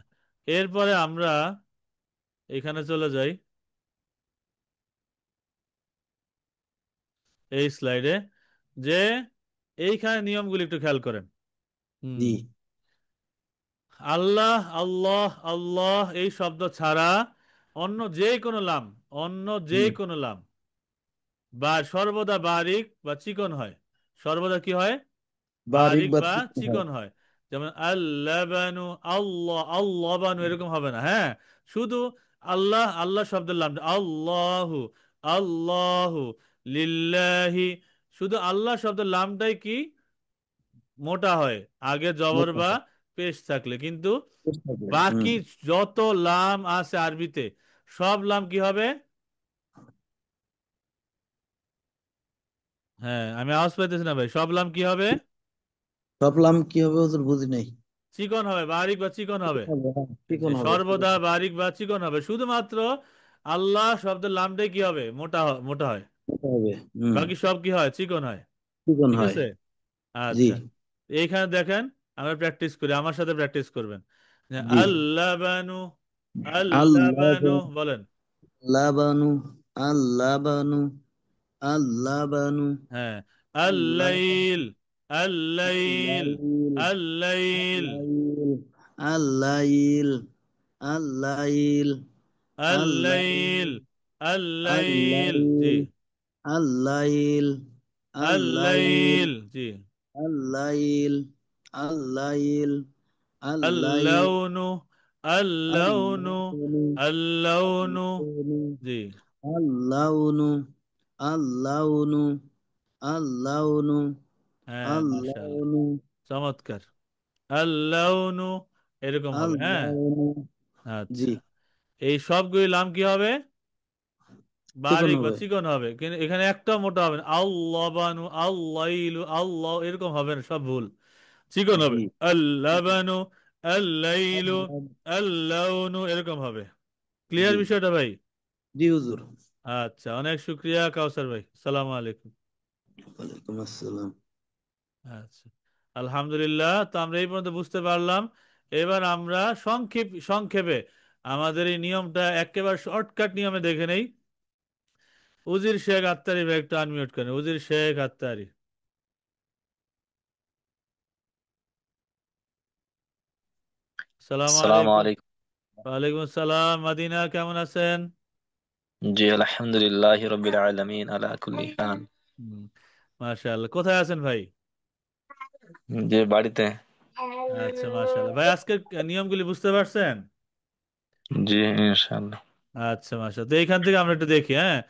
এরপরে আমরা এখানে চলে যাই, এই স্লাইডে, যে এইখানে নিয়মগুলি একটু খেয়াল করেন। হুম। জি আল্লাহ আল্লাহ আল্লাহ এই শব্দ ছাড়া অন্য যে কোনো লাম, অন্য যে হুম, কোনো লাম বা সর্বদা বারিক বা চিকন হয়। সর্বদা কি হয়? বারিক বারিক বা বা চিকন হয়। চিকন হয়। যেমন আল্লাবানু, আল্লাহ আল্লাহবানু, এরকম হবে না, হ্যাঁ। শুধু আল্লাহ আল্লাহ শব্দের লাম, আল্লাহু আল্লাহু, লিল্লাহি, শুধু আল্লাহ শব্দের লামটাই কি মোটা হয় আগে জবর মোটা বা হয়। পেশ থাকলে, কিন্তু চেষ্টা করি। হুম। বাকি যত লাম আছে আরবিতে, সব লাম কি হবে? হ্যাঁ, আমি আওয়াজ পাইতেছি না ভাই, সব লাম কি হবে? ভাবলাম কি হবে হুজুর, বুঝি নাই। চিকন হবে, বারিক বা চিকন হবে। চিকন হবে, হ্যাঁ, যে চিকন হবে, সর্বদা বারিক বা চিকন হবে, শুধুমাত্র আল্লাহ শব্দের লামটাই কি হবে? মোটা হয়। চিকন হবে। হুম। বাকি সব কি হয়? চিকন হয়। চিকন ঠিক হয়। আছে। জি আচ্ছা, এইখানে দেখেন, আমরা প্র্যাকটিস করি, আমার সাথে প্র্যাকটিস করবেন। যে জি। আল্লাহ বানু, আল্লাহ আল্লাহ, বানু, বলেন। লাবানু, আল্লাবানু, আল্লাবানু, হ্যাঁ, আল্লাবানু, আল্লাইল, আল্লাইল, আল্লাইল, আল্লাইল, আল্লাইল, আল্লাইল, আল্লাইল, আল্লাইল, আল্লাইল, আল্লাইল, জি। আল্লাইল, আল্লাইল, আল্লাইল, আল্লাইল, জি। আল্লাইল, আল্লাইল, আল্লাইল, আল্লাউনু, আল্লাউনু, আল্লাউনু, আল্লাউনু, জি। আল্লাউনু, আল্লাউনু, আল্লাউনু, হ্যাঁ, মাশাআল্লাহ, আল্লাউনু, চমৎকার। আল্লাউনু, এরকম হবে, হ্যাঁ। আল্লাউনু। জি, আচ্ছা, এই সবগুলি লাম কি হবে? চিকন বারিক বা হবে। চিকন হবে, কিন্তু এখানে একটা মোটা হবে না। আল্লাহ বানু, আল্লাইলু, আল্লাহ, এরকম হবে না, সব ভুল। চিকন হবে। জি, আল্লাহ বানু, আল্লাইলু, আল্লাহ, আল্লাউনু, এরকম হবে। জি ক্লিয়ার বিষয়টা ভাই? জি হুজুর। আচ্ছা, অনেক শুক্রিয়া কাউসার ভাই, সালাম আলাইকুম। ওয়ালাইকুম আসসালাম। আচ্ছা, আলহামদুলিল্লাহ, তো আমরা এই পর্যন্ত বুঝতে পারলাম। এবার আমরা সংক্ষেপে আমাদের এই নিয়মটা একেবারে শর্টকাট নিয়মে দেখে নেই। উজির শেখ আত্তারি ভাই একটু আনমিউট করেন, উজির শেখ আত্তারি। সালাম আসসালামু আলাইকুম। আলাইকুম। ওয়ালাইকুম আসসালাম, মাদিনা কেমন আছেন? জি আলহামদুলিল্লাহ রবিল আলামিন আলা কুল্লি হাল। হুম, মাশাআল্লাহ, কোথায় আছেন ভাই? যে বাড়িতে। আচ্ছা মাশাআল্লাহ ভাই, আজকের নিয়মগুলি বুঝতে পারছেন? জি ইনশাআল্লাহ। আচ্ছা মাশাআল্লাহ, তো এইখান থেকে আমরা একটু দেখি, হ্যাঁ।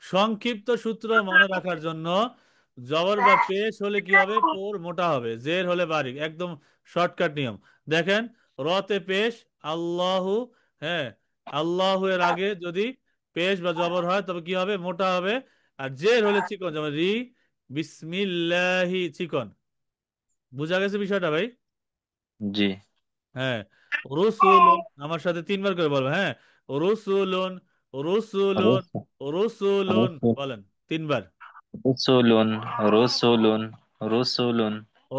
সংক্ষিপ্ত সূত্র মনে রাখার জন্য জবর বা পেশ হলে কি হবে? পোর মোটা হবে, জের হলে বারিক, একদম শর্টকাট নিয়ম। দেখেন, রতে পেশ, আল্লাহু, হ্যাঁ, আল্লাহু এর আগে যদি পেশ বা জবর হয় তবে কি হবে? মোটা হবে। আর জের হলে চিকন, যেমন রি, বিসমিল্লাহি, চিকন। বুঝা গেছে বিষয়টা ভাই? জি হ্যাঁ। রসুলুন, আমার সাথে তিনবার করে বলবো, হ্যাঁ। রসুলুন, রসুলুন, রসুল রসুলুন, রসুল বলেন তিনবার। রসুলুন রসুলুন রসুলুন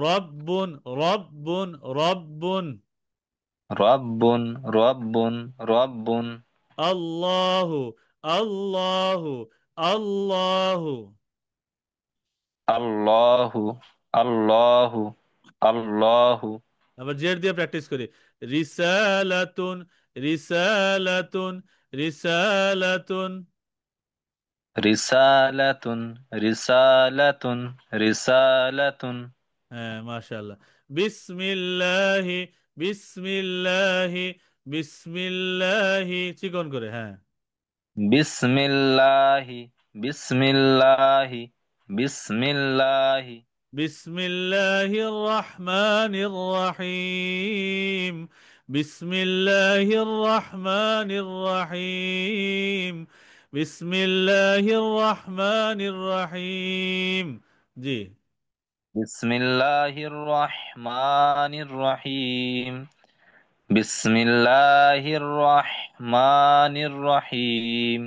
রব্বুন, রব্বুন, রব্বুন। রব্বুন রব্বুন রব্বুন আল্লাহু, আল্লাহু, আল্লাহু। আল্লাহু আল্লাহু আল্লাহু আবার জের দিয়ে প্র্যাকটিস করি। রিসালাতুন, রিসালাতুন, রিসালাতুন। রিসালাতুন রিসালাতুন রিসালাতুন হ্যাঁ, মাশাআল্লাহ। বিসমিল্লাহি, বিসমিল্লাহি, বিসমিল্লাহি, চিকন করে, হ্যাঁ। বিসমিল্লাহি, বিসমিল্লাহি, বিসমিল্লাহি, বিসমিল্লাহির রহমানির রহিম, বিসমিল্লাহির রহমানির রহিম, বিসমিল্লাহির রহমানির রহিম। জি। বিসমিল্লাহির রহমানির রহিম, বিসমিল্লাহির রহমানির রহিম,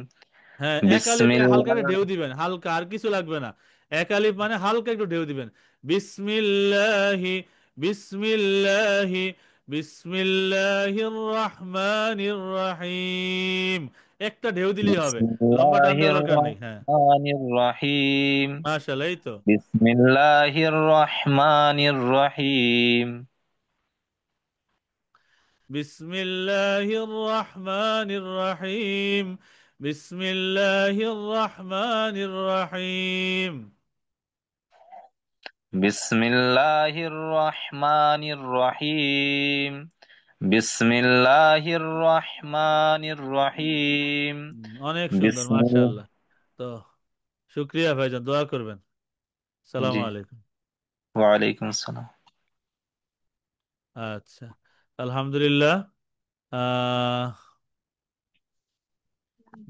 হ্যাঁ, এক আলিফে হালকা বিসমিল্লাহ একটা ঢেউ দিবেন, হালকা, আর কিছু লাগবে না। এক আলিফ মানে হালকা একটু ঢেউ দিবেন। বিসমিল্লাহি, বিসমিল্লাহি, বিসমিল্লাহির রহমানির রহিম। একটা ঢেউ দিলেই হবে, লম্বা টান দেওয়ার বিসমিল্লাহির দরকার নেই। হ্যাঁ, রহমানির রহিম, মাশাআল্লাহ, এই তো। বিসমিল্লাহির রহমানির রহিম, বিসমিল্লাহির রহমানির রহিম, বিসমিল্লাহির রহমানির রহিম। বিসমিল্লাহির রহমানির রহিম, বিসমিল্লাহির রহমানির রহিম, অনেক সুন্দর, বিসমিল মাশাআল্লাহ। তো শুক্রিয়া ভাইজান, দোয়া করবেন। সালামু জি, আলাইকুম। ওয়ালাইকুম আসসালাম। আচ্ছা, আলহামদুলিল্লাহ। আহ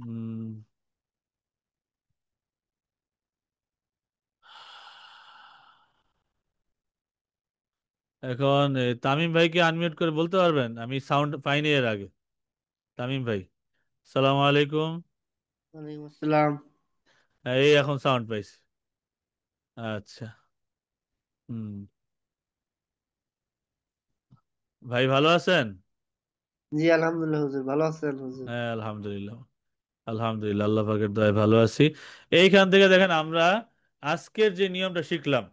উম, এখন তামিম ভাইকে আনমিউট করে বলতে পারবেন? আমি সাউন্ড পাইনি এর আগে। তামিম ভাই, সালামু আলাইকুম। ওয়ালাইকুম আসসালাম। এই এখন সাউন্ড পাইছি। আচ্ছা। হুম। ভাই ভালো আছেন? জি আলহামদুলিল্লাহ হুজুর, ভালো আছেন হুজুর? হ্যাঁ, আলহামদুলিল্লাহ, আলহামদুলিল্লাহ, আল্লাহ পাকের দয়ায় ভালো আছি। এইখান থেকে দেখেন আমরা আজকের যে নিয়মটা শিখলাম,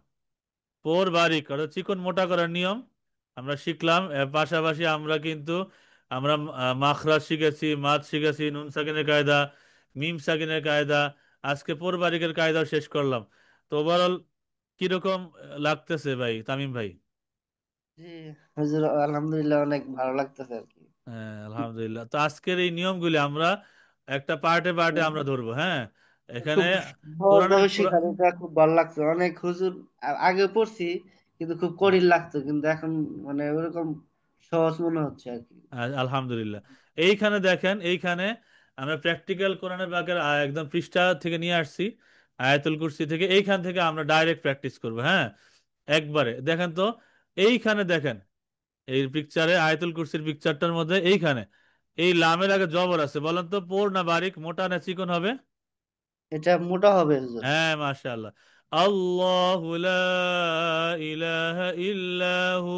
পোর বারিক অর্থাৎ চিকন মোটা করার নিয়ম আমরা শিখলাম। এর পাশাপাশি আমরা কিন্তু আমরা মাখরাজ শিখেছি, মাদ শিখেছি, নুন সাকিনের কায়দা, মিম সাকিনের কায়দা, আজকে পোর বারিকের কায়দাও শেষ করলাম। তো ওভারঅল কিরকম লাগতেছে ভাই, তামিম ভাই? জি হুজুর, আলহামদুলিল্লাহ অনেক ভালো লাগতেছে আর কি। হ্যাঁ, আলহামদুলিল্লাহ। তো আজকের এই নিয়মগুলি আমরা একটা পার্টে পার্টে আমরা ধরবো, হ্যাঁ। এখানে খুব কোরআনের সহজভাবে শেখানো, এটা খুব ভালো লাগছে। অনেক হুজুর আগে পড়ছি, কিন্তু খুব কঠিন লাগতো, কিন্তু এখন মানে ওরকম সহজ মনে হচ্ছে আর কি। আলহামদুলিল্লাহ। এইখানে দেখেন, এইখানে আমরা প্র্যাকটিক্যাল কোরআনের বাগের একদম পৃষ্ঠা থেকে নিয়ে আসছি, আয়াতুল কুরসি থেকে। এইখান থেকে আমরা ডাইরেক্ট প্র্যাকটিস করব, হ্যাঁ, একবারে। দেখেন তো, এইখানে দেখেন, এই পিকচারে, আয়াতুল কুরসির পিকচারটার মধ্যে এইখানে এই লামের আগে জবর আছে। বলেন তো, পোর না বারিক, মোটা না চিকন হবে? এটা মোটা হবে হুজুর। হ্যাঁ, মাশাআল্লাহ। আল্লাহু লা ইলাহা ইল্লাহু।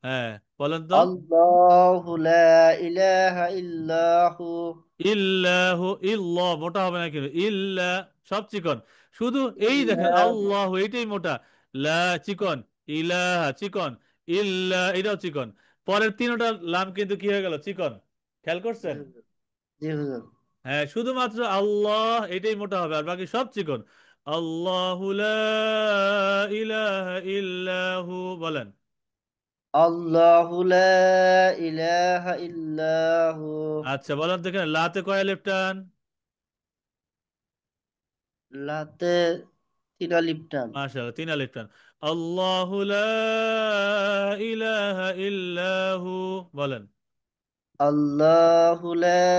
হ্যাঁ, বলেন তো। আল্লাহু লা ইলাহা ইল্লাহু। ইল্লাহু, ইল্লাহ মোটা হবে না কিন্তু, ইল্লা সব চিকন। শুধু এই দেখেন, ইল্লাহু। আল্লাহ এইটাই মোটা, লা চিকন, ইলাহা চিকন, ইল্লা এটাও চিকন। পরের তিনটা লাম কিন্তু কি হয়ে গেল, চিকন। খেয়াল জি করছেন? হুজুর, জি হুজুর। হ্যাঁ, শুধুমাত্র আল্লাহ এটাই মোটা হবে, আর বাকি সব চিকন। আল্লাহু লা ইলাহা ইল্লাহু, বলেন। আল্লাহু লা ইলাহা ইল্লাহু। আচ্ছা, বলেন তো এখানে লাতে কয় আলিফ টান? লাতে তিন আলিফ টান। মাশাআল্লাহ, তিন আলিফ টান। আল্লাহু লা ইলাহা ইল্লাহু, বলেন। আল্লাহু লা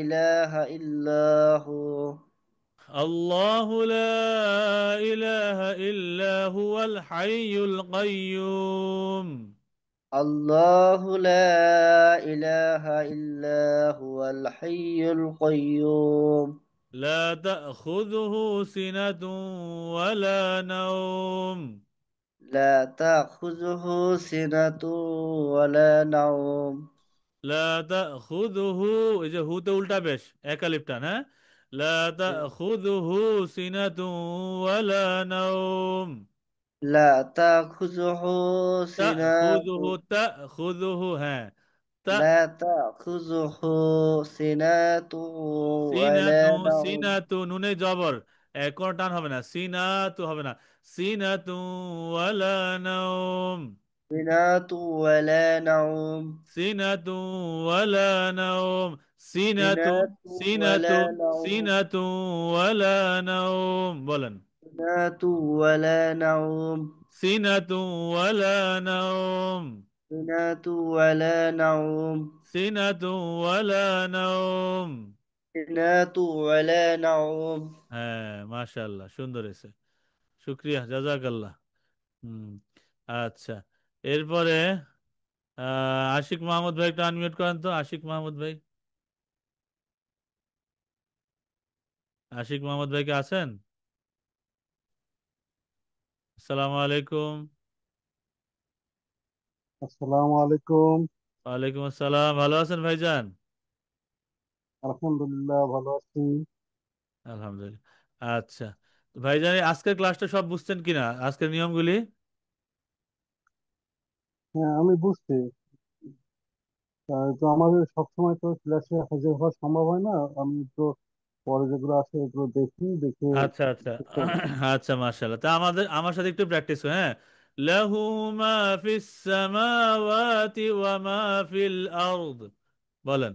ইলাহা ইল্লাহু। আল্লাহু লা ইলাহা ইল্লা হুয়াল হাইয়ুল কাইয়্যুম। আল্লাহু লা ইলাহা ইল্লা হুয়াল হাইয়ুল কাইয়্যুম। লা তাখুযুহু সিনাতুন ওয়ালা নাওম। লা তাখুযুহু সিনাতুন ওয়ালা নাওম। লা তাখুযুহু, এই যে হুতে উল্টা পেশ, এক আলিফ টান, হ্যাঁ। লা তাখুযুহু সিনাতুন ওয়ালা নাওম। লা তাখুযুহু তাখুযুহু, সিনাতুন। তাখুযুহু, হ্যাঁ। তা لا تأخذه سنة ولا সিনাতু, نوم. সিনাতু নুনে জবর, কোন টান হবে না, সিনাতু হবে না, সিনাতু ওয়ালা নাওম। سنة ولا نوم سنة ولا نوم سنة سنة سنة ولا نوم سنة ولا نوم বলেন سنة ولا نوم سنة ولا نوم سنة ولا نوم سنة ولا نوم سنة ولا نوم হ্যাঁ মাশাআল্লাহ সুন্দর হয়েছে শুক্রিয়া জাযাকাল্লাহ হুম আচ্ছা এরপরে আশিক মাহমুদ ভাই একটু আনমিউট করেন তো আশিক মাহমুদ ভাই আশিক মাহমুদ ভাই কে আছেন আসসালামু আলাইকুম আসসালামু আলাইকুম। ওয়ালাইকুম আসসালাম ভালো আছেন ভাইজান আলহামদুলিল্লাহ ভালো আছি। আলহামদুলিল্লাহ আচ্ছা তো ভাইজান এই আজকের ক্লাসটা সব বুঝছেন কিনা আজকের নিয়মগুলি হ্যাঁ আমি বুঝছি। তো আমাদের সবসময় তো ক্লাসে হাজির হওয়া সম্ভব হয় না। আমি তো পরে যেগুলো আছে এগুলো দেখি দেখে আচ্ছা আচ্ছা আচ্ছা মাশাআল্লাহ তা আমার সাথে একটু প্র্যাকটিস হ্যাঁ লাহু মা ফিস সামাওয়াতি ওয়া মা ফিল আরদ বলেন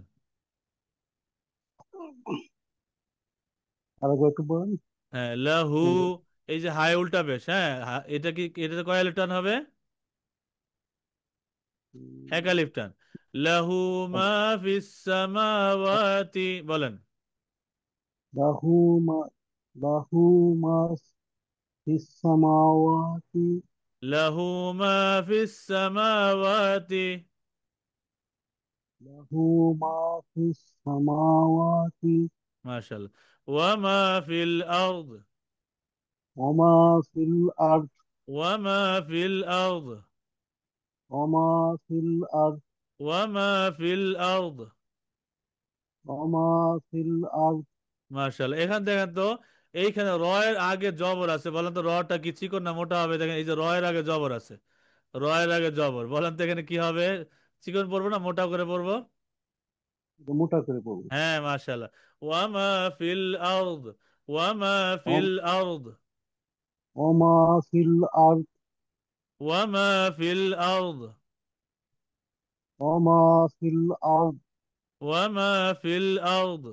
আরেকবার একটু বলেন। হ্যাঁ লাহু এই যে হাই উল্টা পেশ হ্যাঁ এটা কি এটাতে কয় আলিফ টান হবে এক আলিফ টান লাহু মা ফিস সামাওয়াতি বলেন লাহু মা লাহু মা ফিস সামাওয়াতি লাহু মা ফিস সামাওয়াতি লাহু মা ফিস সামাওয়াতি মাশাআল্লাহ ওয়া মা ফিল আরদ ওয়া মা ফিল আরদ ওয়া মা ফিল আরদ ওয়া মা ফিল আরদ ওয়া মা ফিল আরদ ওয়া মা ফিল আরদ। মাশাআল্লাহ এখান দেখেন তো এইখানে র এর আগে জবর আছে বলেন তো রটা কি চিকন না মোটা হবে দেখেন এই যে র এর আগে জবর আছে র এর আগে জবর বলেন তো এখানে কি হবে চিকন পড়বো না মোটা করে পড়বো এটা মোটা করে পড়বো। হ্যাঁ মাশাআল্লাহ ওয়া মা ফিল আরদ ওয়া মা ফিল আরদ ওয়া মা ফিল আরদ ওয়া মা ফিল আরদ ওয়া মা ফিল আরদ ওয়া মা ফিল আরদ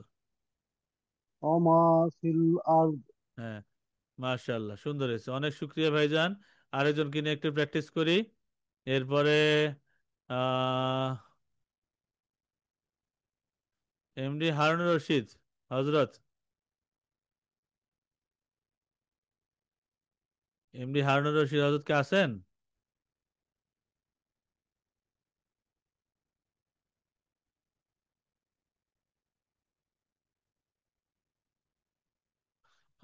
ওয়া মা ফিল আরদ। হ্যাঁ মাশাআল্লাহ সুন্দর হয়েছে অনেক শুক্রিয়া ভাইজান আরেকজনকে নিয়ে একটু প্র্যাকটিস করি এরপরে আহ এমডি হারুনুর রশিদ হজরত এমডি হারুনুর রশিদ হজরত কে আছেন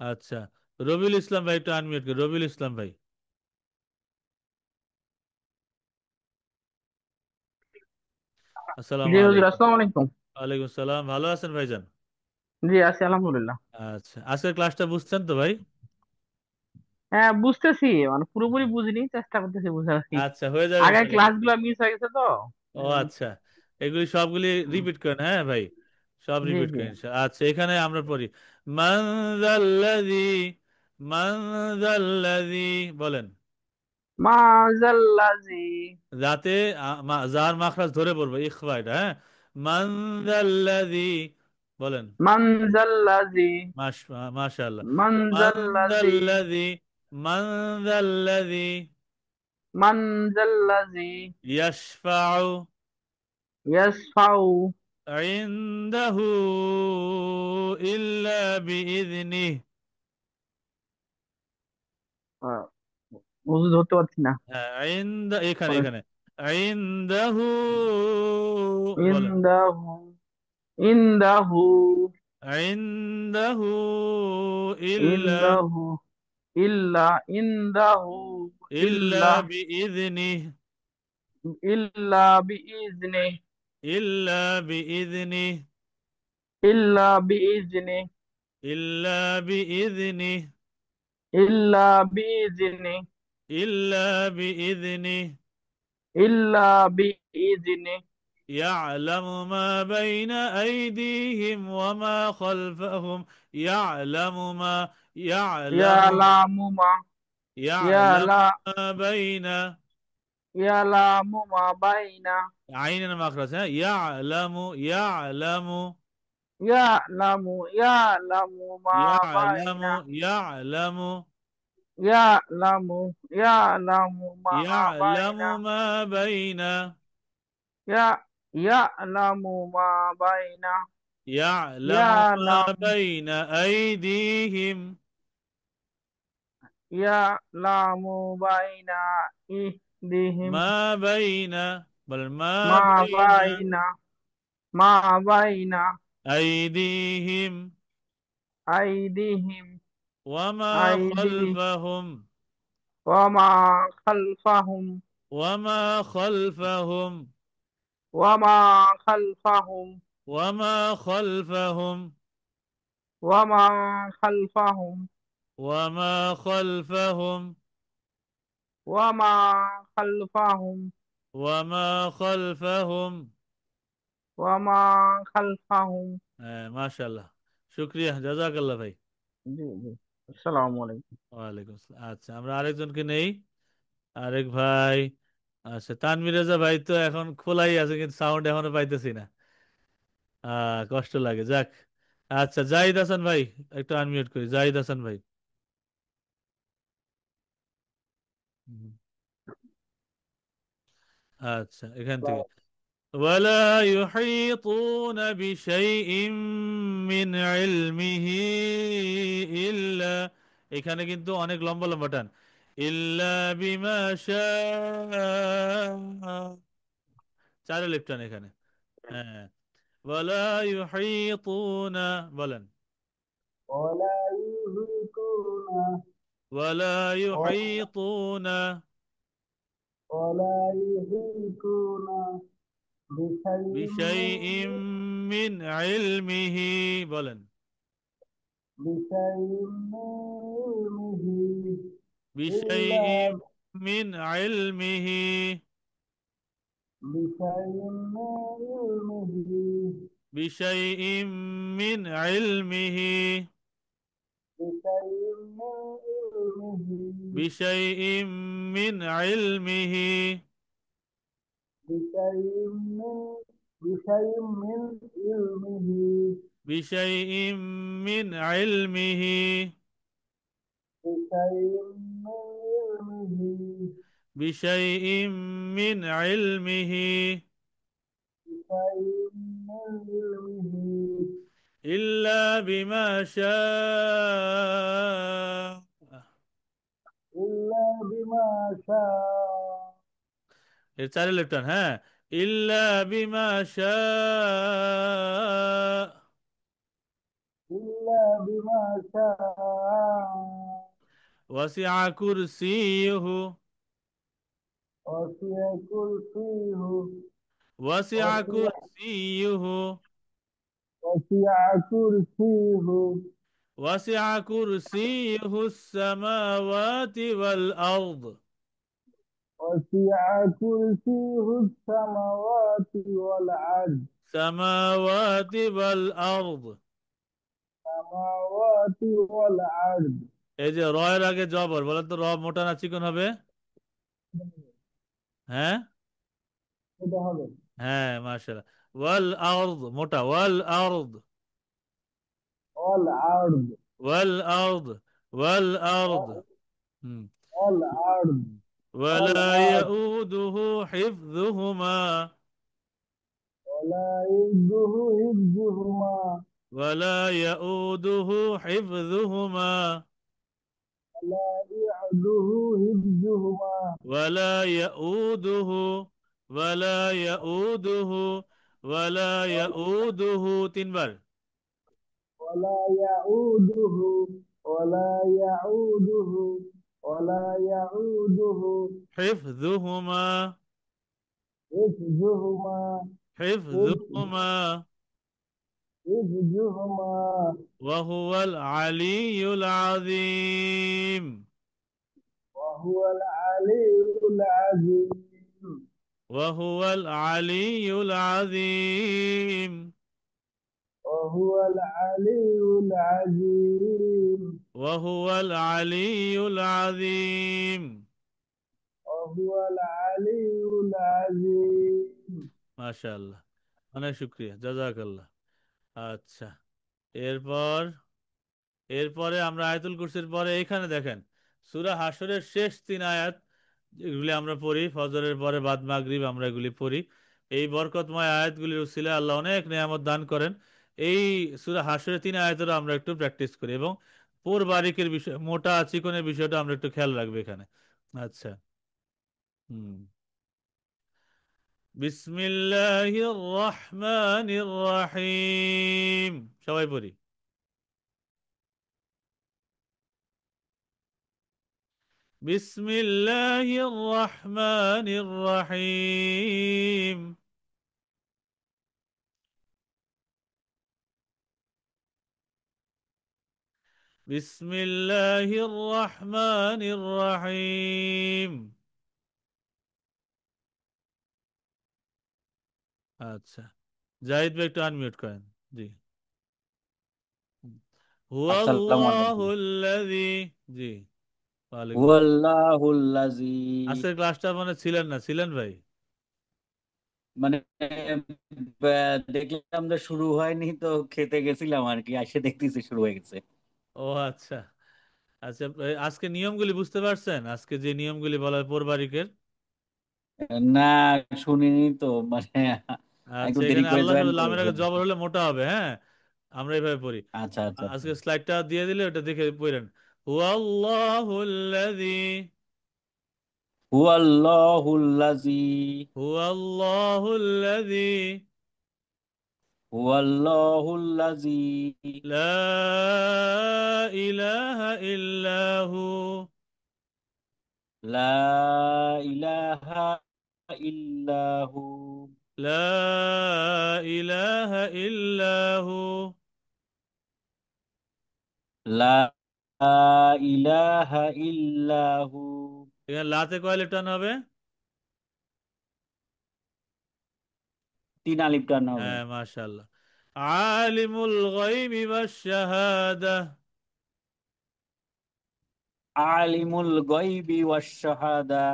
আচ্ছা রবিউল ইসলাম ভাই একটু আনমিউট করি রবিউল ইসলাম ভাই আসসালামু জি হুজুর, আলাইকুম আসসালামু আলাইকুম। ওয়ালাইকুম আসসালাম ভালো আছেন ভাইজান জি আছি আলহামদুলিল্লাহ। আচ্ছা আজকের ক্লাসটা বুঝছেন তো ভাই হ্যাঁ বুঝতেছি, মানে পুরোপুরি বুঝিনি, চেষ্টা করতেছি বুঝার আর কি। আচ্ছা হয়ে যাবে আগের ইনশাল্লাহ ক্লাসগুলো মিস হয়ে গেছে তো। ও আচ্ছা এগুলি সবগুলি রিপিট করেন হ্যাঁ ভাই সব জি রিপিট জি। করেন আচ্ছা এখানে আমরা পড়ি মান যাল্লাযী মান যাল্লাযী বলেন মাজাল্লাজি যাতে যার মাখরাজ ধরে পড়বো ইখফা এটা হ্যাঁ মান যাল্লাযী বলেন মানজাল্লাজি মাশাআল্লাহ মান মানজাল্লাজি যাল্লাযী মান যাল্লাযী মানজাল্লাজি ইয়াশফাউ ইয়াসফাউ ইনদাহু ইল্লা বিইذনিহি বুঝতে ধরতে পারছি না। হ্যাঁ এখানে পরে এখানে ইনদাহু বলেন ইনদাহু ইনদাহু ইনদাহু ইল্লা ইনদাহু ইল্লা ইনদাহু ইল্লা ইল্লা বিইذনিহি ইল্লা বিইজনি ইল্লা বিইذনিহি ইল্লা বিইজনি ইল্লা বিইذনিহি ইল্লা বিইজনি ইল্লা বিইذনিহি ইল্লা বিইজনি يعلم ما بين أيديهم وما خلفهم يعلم ما يعلم ইয়ালামু মা يعلم ইয়ালা ما بين ইয়ালামু মা বাইনা আইনের মাখরাজ, হ্যাঁ, ইয়ালামু ইয়ালামু ইয়ালামু মা ইয়ালামু বাইনা ইয়ালামু ইয়ালামু মা ইয়ালামু বাইনা মা বাইনা ইয়ালামু মা বাইনা ইয়ালামু মা ইয়ালামু বাইনা আইদিহিম ইয়ালামু বাইনা ইহদিহিম মা বাইনা, বলেন মা মা বাইনা বাইনা মা বাইনা আইদিহিম আইদিহিম ওয়ামা আইদিহিম খালফাহুম ওয়ামা খালফাহুম ওয়ামা খালফাহুম ওয়ামা খালফাহুম ওয়ামা খালফাহুম ওয়ামা খালফাহুম ওয়ামা খালফাহুম ওয়ামা খালফাহুম ওয়ামা খালফাহুম। ওয়ামা খালফাহুম। হ্যাঁ, মাশাআল্লাহ, শুকরিয়া, জাযাকাল্লাহ ভাই। জি জি। আসসালামু আলাইকুম। ওয়ালাইকুম আসসালাম। আচ্ছা, আমরা আরেকজনকে নেই, আরেক ভাই। আচ্ছা, তানভীর রেজা ভাই তো এখন খোলাই আছে, কিন্তু সাউন্ড এখনো পাইতেছি না। কষ্ট লাগে, যাক। আচ্ছা, জাহিদ হাসান ভাই, একটু আনমিউট করি, জাহিদ হাসান ভাই। হুম। আচ্ছা, এখান থেকে ولا يحيطون بشيء من علمه إلا, এখানে কিন্তু অনেক লম্বা লম্বা টান, ইল্লা বিমা শাআ, চারে লেফট টান এখানে। হ্যাঁ, ولا يحيطون, বলেন ولا يهلكون ولا يحيطون ولا يهلكون بشيء بشيء من علمه, বলেন بشيء من علمه بشيء إلا من علمه بشيء من علمه بشيء من علمه بشيء من علمه بشيء من بشيء من بشيء من علمه علمه بشيء من بشيء من علمه علمه بشيء من علمه إلا بما شاء, إلا بما شاء এর চারে লেফট টার্ন, হ্যাঁ, ইল্লা বিমা শাআ إلا بما شاء ওয়াসিআ কুরসিয়ুহু وسع كرسيه ওয়াসিআ وسع কুরসিয়ুহু وسع كرسيه وسع كرسيه السماوات والأرض وسع كرسيه السماوات والأرض سماوات والأرض السماوات والأرض এই যে র এর আগে জবর, বলেন তো র মোটা না চিকন হবে? হ্যাঁ এটা হবে হ্যাঁ, মাশাআল্লাহ। ওয়াল আরদ মোটা, ওয়াল আরদ والأرض ওয়াল আরদ ওয়াল আরদ। হুম। والأرض ولا والأرض يؤوده حفظهما ولا يؤوده حفظهما ولا يؤوده حفظهما ولا يعده حفظهما ولا يؤوده ولا يؤوده ولا يؤوده, তিনবার ولا يعوده ولا يعوده ولا يعوده حفظهما حفظهما حفظهما حفظهما وهو العلي العظيم وهو العلي العظيم وهو العلي العظيم وهو العلي العظيم وهو العلي العظيم وهو العلي আলিউল আজিম। মাশাআল্লাহ, অনেক শুক্রিয়া, জাযাকাল্লাহ। আচ্ছা, এরপর এরপরে আমরা আয়াতুল কুরসির পরে এখানে দেখেন সূরা হাশরের শেষ 3 আয়াত, যেগুলি আমরা পড়ি ফজরের পরে বাদ মাগরিব, আমরা এগুলি পড়ি। এই বরকতময় আয়াতগুলির উসিলায় আল্লাহ অনেক নেয়ামত দান করেন। এই সূরা হাশরের 3 আয়াতেরও আমরা একটু প্র্যাকটিস করি এবং পুর বারিকের বিষয়, মোটা চিকনের বিষয়টা আমরা একটু খেয়াল রাখবো এখানে। আচ্ছা, হুম, বিসমিল্লাহির রহমানির রহিম, সবাই পড়ি। বিসমিল্লাহির রহমানির রহিম। বিসমিল্লাহির রহমানির রহিম। আচ্ছা, জাহিদ ভাই একটু আনমিউট করেন। জি, আসসালামু আলাইকুম। হুয়াল্লাহুল্লাযী। জি, ওয়ালাইকুম আসসালাম। হুয়াল্লাহুল্লাযী, আজকের ক্লাসটা মানে ছিলেন না, ছিলেন ভাই? মানে দেখলাম যে শুরু হয়নি তো খেতে গেছিলাম আর কি, এসে দেখতেছি শুরু হয়ে গেছে। ও আচ্ছা। আচ্ছা, আজকে নিয়মগুলি বুঝতে পারছেন? আজকে যে নিয়মগুলি বলা হয় পৌরবারিকের। না, শুনিনি তো, মানে একটু আচ্ছা, দেরি এখানে করে আল্লাহ জয়েন শব্দ লামের করেছি। আগে জবর হলে মোটা হবে, হ্যাঁ, আমরা এইভাবে পড়ি। আচ্ছা আচ্ছা আচ্ছা। আজকে স্লাইডটা দিয়ে দিলে ওটা দেখে পড়েন। হুয়াল্লাহুল্লাযী। হুয়াল্লাহুল্লাযী, হুয়াল্লাহুল্লাযী হুয়াল্লাহুল্লাযী, লা ইলাহা ইল্লাহু। লা ইলাহা ইল্লাহু, লা ইলাহা ইল্লাহু। লা ইলাহা ইল্লাহু। এখানে লাতে কয় লেটার হবে? 3 আলিফ টান হবে। হ্যাঁ, মাশাআল্লাহ। আলিমুল গায়বি ওয়াশ শাহাদা। আলিমুল গায়বি ওয়াশ শাহাদা,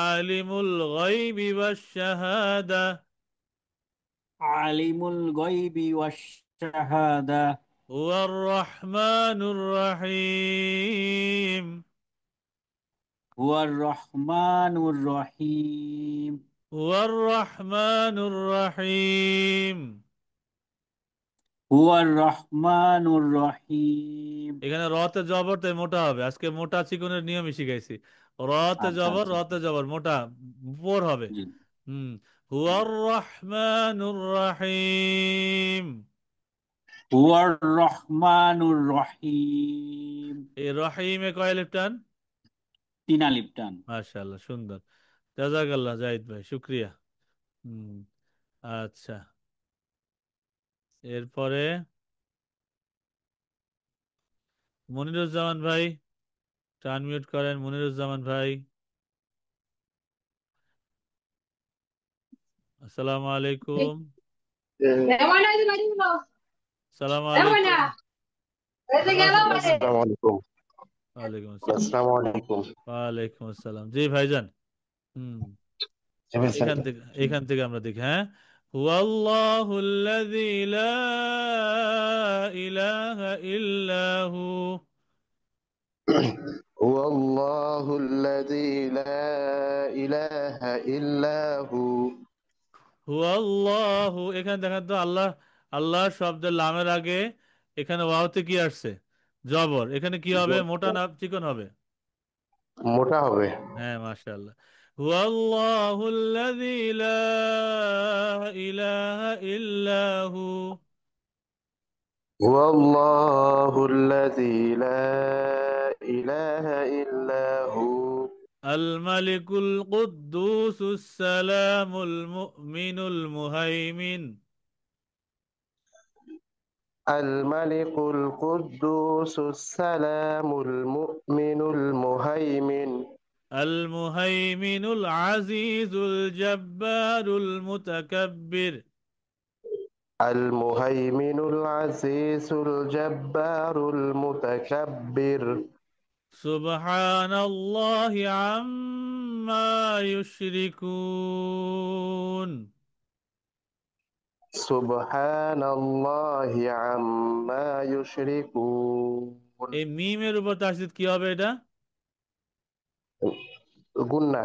আলিমুল গায়বি ওয়াশ শাহাদা। আলিমুল গায়বি ওয়াশ শাহাদা, হুয়ার রহমানুর রহিম। হুয়ার রহমানুর রহিম, হুয়ার রহমানুর রহিম। হুয়ার রহমানুর রহিম। এখানে রতে জবর তাই মোটা হবে, আজকে মোটা চিকনের নিয়মই শিখাইছি। রতে আচ্ছা জবর, আচ্ছা, রতে জবর মোটা, পোর হবে। জি। হুম, হুয়ার রহমানুর রহিম। হুয়ার রহমানুর রহিম। এই রহিমে কয় লিপ্টান? 3 আলিফ টান। মাশাআল্লাহ, সুন্দর, জাযাকাল্লাহ জাহিদ ভাই, শুক্রিয়া। হুম, আচ্ছা, এরপরে মনিরুজ্জামান ভাই, আনমিউট করেন মনিরুজ্জামান ভাই। আসসালামু আলাইকুম। আসসালামু আলাইকুম। ভালো আছেন ভাই? আসসালামু আলাইকুম। ওয়ালাইকুম আসসালাম। আসসালামু আলাইকুম। ওয়ালাইকুম আসসালাম, জি ভাইজান। হুম, এবার এখান থেকে আমরা দেখি, হ্যাঁ। হুয়াল্লাহুল্লাযী লা ইলাহা ইল্লাহু। هو الله الذي لا إله إلا هو। হুয়াল্লাহু, এখানে দেখেন তো আল্লাহ, আল্লাহ শব্দের লামের আগে এখানে ওয়াওতে কি আসছে? জবর। এখানে কি হবে, মোটা না চিকন হবে? মোটা হবে। হ্যাঁ, মাশাআল্লাহ। হুয়াল্লাহুল্লাযী লা ইলাহা ইল্লাহু। هو الله الذي لا إله إلا هو আল মালিকুল কুদ্দুসুস সালামুল মুমিনুল মুহাইমিন। الملك القدوس السلام المؤمن المهيمن আল মুহাইমিনুল আজিজুল জব্বারুল মুতাকাব্বির। المهيمن العزيز الجبار المتكبر সুবহানাল্লাহি আম্মা আম্মা ইউশরিকুন। সুবহানাল্লাহি আম্মা ইউশরিকুন। এই মিমের উপর তাসদিদ কি হবে এটা? গুন্না।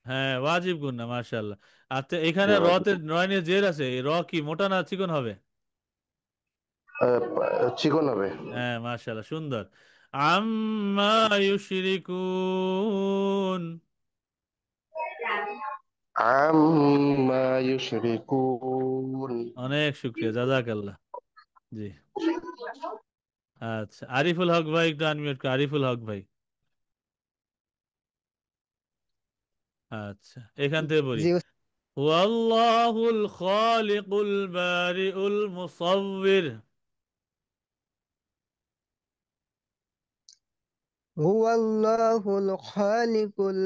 হ্যাঁ, ওয়াজিব গুন্না, মাশাআল্লাহ। আচ্ছা, এখানে জি রতে ওয়াজিব। নয় নিয়ে জের আছে, এই র কি মোটা না চিকন হবে? চিকন হবে। হ্যাঁ, মাশাআল্লাহ, সুন্দর। আম্মা ইউশরিকুন। আম্মা ইউশরিকুন। অনেক শুক্রিয়া, জাযাকাল্লাহ। জি। আচ্ছা, আরিফুল হক ভাই একটু আনমিউট করে, আরিফুল হক ভাই। আচ্ছা, এখান থেকে পড়ি। জি হুয়াল্লাহুল খালিকুল বারিউল মুসাউবির। হুয়াল্লাহুল খালিকুল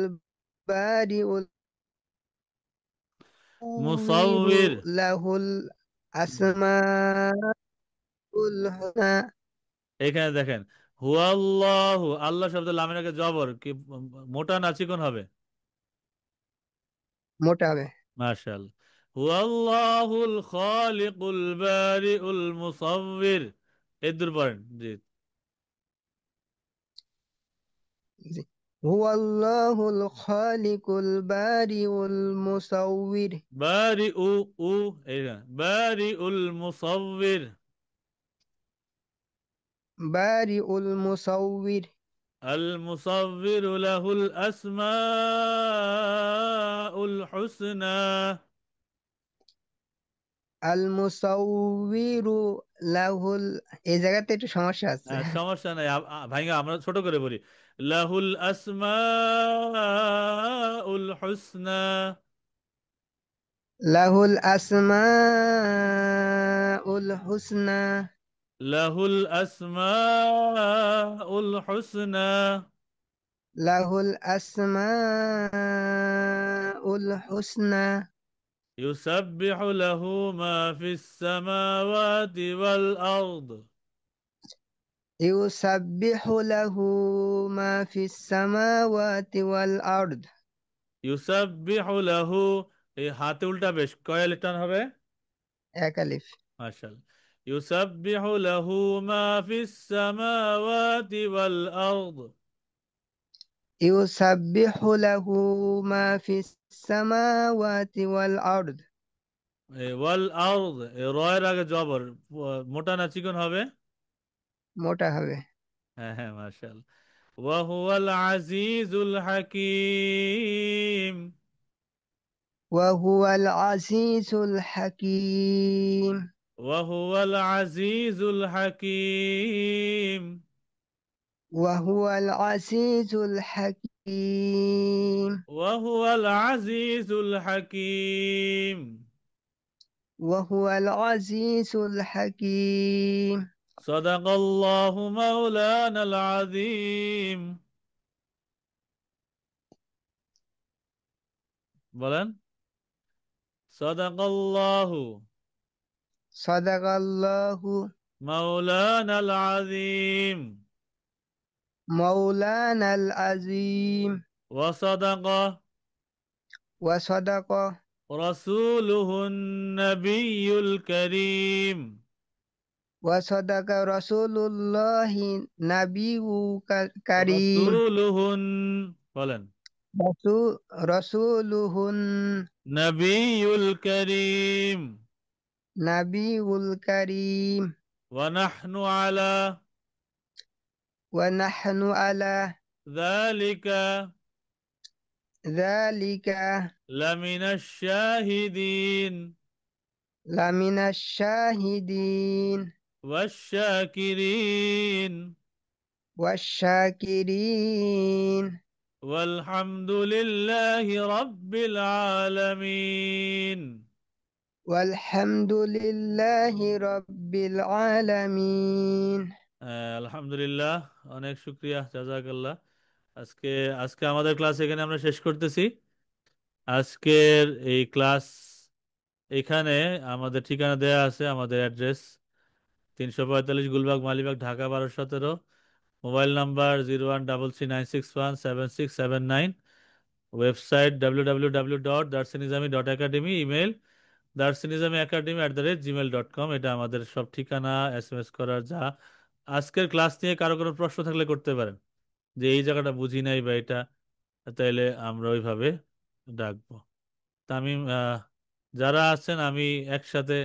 বারিউল মুসাউবিরু মুসাউবির। লাহুল আসমাউল হুসনা। এখানে দেখেন, হুয়াল্লাহু, আল্লাহ শব্দ লামের আগে জবর কি মোটা না চিকন হবে? মোটা হবে। মাশাআল্লাহ। হুয়াল্লাহুল খালিকুল বারিউল মুসাউবির। এর দূর পড়েন, জি। জি। হুয়াল্লাহুল খালিকুল বারিউল মুসাউবির। বারিউ, উ, এখানে বারিউল মুসাউবির। বারিউল মুসাউবির। আল মুসাউবির লাহুল আসমাউল হুসনা। আল মুসাউবিরু লাহুল, এই জায়গাতে একটু সমস্যা আছে। সমস্যা নাই, ভাইঙ্গা আমরা ছোট করে বলি। লাহুল আসমাউল হুসনা। লাহুল আসমাউল হুসনা। লাহুল আসমাউল হুসনা। লাহুল আসমাউল হুসনা। يسبح له ما في السماوات والأرض. ইউসাব্বিহু লাহু মা ফিস সামাওয়াতি ওয়াল আরদ। يسبح له, এই হাতে উল্টা বেশ, কয় আলিফ টান হবে? এক আলিফ। মাশাআল্লাহ। يسبح له ما في السماوات والأرض. ইউসাব্বিহু লাহু মা ফিস সামাওয়াতি ওয়াল আরদ। ওয়াল আরদ, রয়ের আগে জবর, মোটা না চিকন হবে? মোটা হবে। হ্যাঁ হ্যাঁ, মাশাআল্লাহ। ওয়াহুয়াল আজিজুল হাকিম। ওয়া হুয়াল আজিজুল হাকিম। ওয়াহুয়াল আজিজুল হাকিম। ওয়া হুয়াল আজিজুল হাকিম। ওয়াহুয়াল আজিজুল হাকিম। ওয়া হুয়াল আজিজুল হাকিম। সাদাকাল্লাহু মাওলানাল আযীম। বলেন, সাদাকাল্লাহু সাদাকাল্লাহু মাওলানাল আযীম। মাওলানাল আযীম। ওয়া সাদাকা ওয়া সাদাকা রাসূলুহুন নাবিয়্যুল কারীম। ওয়া সাদাকা রাসূলুল্লাহি নাবিয়্যু কারীম। রাসূলুহুন, বলেন, রাসূলুহুন নাবিয়্যুল কারীম। নাবিয়্যুল কারীম। ওয়া নাহনু আলা ওয়া নাহনু আলা যালিকা যালিকা লামিনাশ শাহিদিন লামিনাশ শাহিদিন ওয়াশ শাকিরিন ওয়াশ শাকিরিন। ওয়ালহামদুলিল্লাহি রাব্বিল আলামিন। ওয়ালহামদুলিল্লাহি রাব্বিল আলামিন। আলহামদুলিল্লাহ, অনেক শুক্রিয়া, জাযাকাল্লাহ। আজকে আজকে আমাদের ক্লাস এখানে আমরা শেষ করতেছি। আজকের এই ক্লাস এখানে আমাদের ঠিকানা দেয়া আছে, আমাদের address 345 Gulbagh Malibagh, Dhaka 1217। Mobile number 01339617679। Website www.darsinizami.academy, email darsinizamiacademy@gmail.com, এটা আমাদের সব ঠিকানা। SMS করার যা আজকের ক্লাস নিয়ে কারো কোনো প্রশ্ন থাকলে করতে পারেন, যে এই জায়গাটা বুঝি নাই বা এটা, তাইলে আমরা ওইভাবে ডাকবো। তা আমি যারা আছেন আমি একসাথে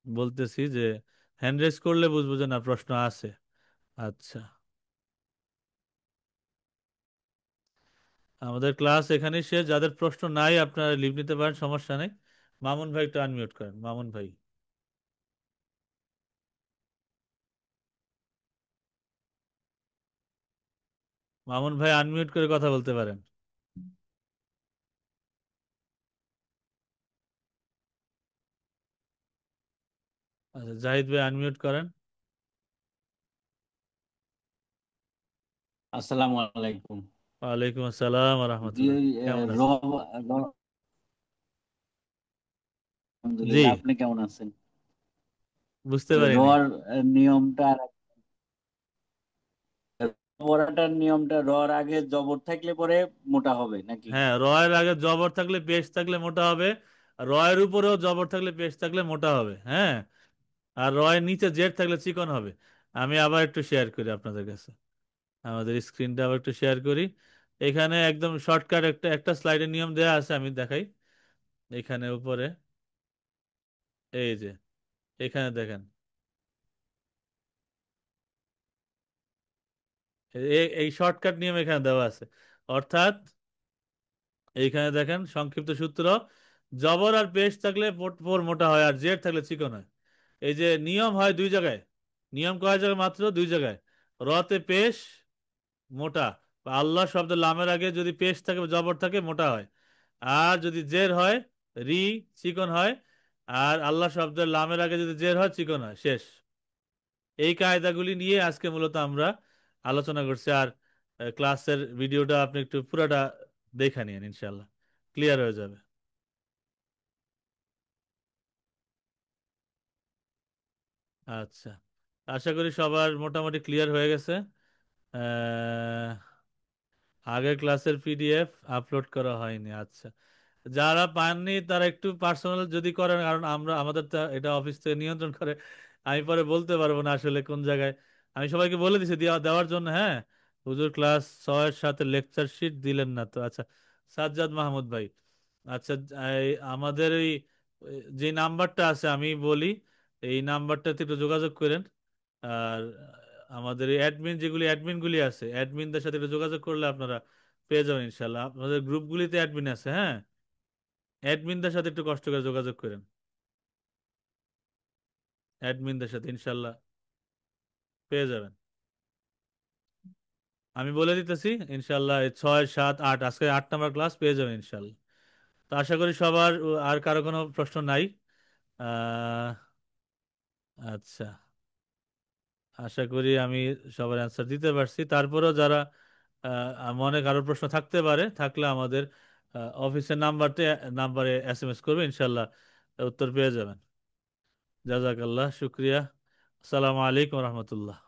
বলতেছি যে হ্যান্ড রেজ করলে বুঝবো যে না প্রশ্ন আছে। আচ্ছা, আমাদের ক্লাস এখানেই শেষ। যাদের প্রশ্ন নাই আপনারা লিভ নিতে পারেন, সমস্যা নেই। মামুন ভাই একটু আনমিউট করেন, মামুন ভাই। মামুন ভাই আনমিউট করে কথা বলতে পারেন। আচ্ছা, জাহিদ ভাই আনমিউট করেন। আসসালামু আলাইকুম। ওয়ালাইকুম আসসালাম জি, রহমতুল্লাহ, কেমন র আছেন? জি, আলহামদুলিল্লাহ, আপনি কেমন আছেন? বুঝতে ওই পারি নাই। রর নিয়মটা পড়াটার নিয়মটা, রর আগে জবর থাকলে পরে মোটা হবে নাকি? হ্যাঁ, রয়ের আগে জবর থাকলে পেশ থাকলে মোটা হবে, আর রয়ের উপরেও জবর থাকলে পেশ থাকলে মোটা হবে। হ্যাঁ, আর রয়ের নিচে জেড থাকলে চিকন হবে। আমি আবার একটু শেয়ার করি আপনাদের কাছে, আমাদের স্ক্রিনটা আবার একটু শেয়ার করি। এখানে একদম শর্টকাট একটা একটা স্লাইডের নিয়ম দেওয়া আছে, আমি দেখাই। এখানে উপরে এই যে, এখানে দেখেন, এই শর্টকাট নিয়ম এখানে দেওয়া আছে। অর্থাৎ এইখানে দেখেন সংক্ষিপ্ত সূত্র, জবর আর পেশ থাকলে পোর মোটা হয়, আর জেড থাকলে চিকন হয়। এই যে নিয়ম হয় দুই জায়গায়, নিয়ম কয় জায়গায়? মাত্র দুই জায়গায়। রতে পেশ মোটা, বা আল্লাহ শব্দ লামের আগে যদি পেশ থাকে বা জবর থাকে মোটা হয়, আর যদি জের হয় রি চিকন হয়, আর আল্লাহ শব্দের লামের আগে যদি জের হয় চিকন হয়। শেষ। এই কায়দাগুলি নিয়ে আজকে মূলত আমরা আলোচনা করছি। আর ক্লাসের ভিডিওটা আপনি একটু পুরোটা দেখে নিন, ইনশাল্লাহ ক্লিয়ার হয়ে যাবে। আচ্ছা, আশা করি সবার মোটামুটি ক্লিয়ার হয়ে গেছে। আহ, আগের ক্লাসের পিডিএফ আপলোড করা হয়নি। আচ্ছা, যারা পাননি তারা একটু পার্সোনাল যদি করেন, কারণ আমাদের তো এটা অফিস থেকে নিয়ন্ত্রণ করে, আমি পরে বলতে পারবো না আসলে কোন জায়গায়। আমি সবাইকে বলে দিছি দেওয়ার জন্য। হ্যাঁ, হুজুর ক্লাস 6-এর সাথে লেকচার শিট দিলেন না তো। আচ্ছা, সাজ্জাদ মাহমুদ ভাই, আচ্ছা, আমাদের এই যে নাম্বারটা আছে আমি বলি, এই নাম্বারটাতে একটু যোগাযোগ করেন। আর আমাদের এই অ্যাডমিনগুলি আছে, অ্যাডমিনদের সাথে একটু যোগাযোগ করলে আপনারা পেয়ে যাবেন ইনশাল্লাহ। আপনাদের গ্রুপগুলিতে অ্যাডমিন আছে, হ্যাঁ, অ্যাডমিনদের সাথে একটু কষ্ট করে যোগাযোগ করেন, অ্যাডমিনদের সাথে ইনশাল্লাহ পেয়ে যাবেন। আমি বলে দিতেছি ইনশাল্লাহ, 6, 7, 8, আজকে 8 নম্বর ক্লাস পেয়ে যাবেন ইনশাল্লাহ। তো আশা করি সবার আর কারো কোনো প্রশ্ন নাই। আহ, আচ্ছা, আশা করি আমি সবার অ্যান্সার দিতে পারছি। তারপরেও যারা মনে কারো প্রশ্ন থাকতে পারে, থাকলে আমাদের অফিসের নাম্বারে SMS করবে, ইনশাল্লাহ উত্তর পেয়ে যাবেন। জাজাকাল্লাহ, শুক্রিয়া। আসসালামু আলাইকুম রহমতুল্লাহ।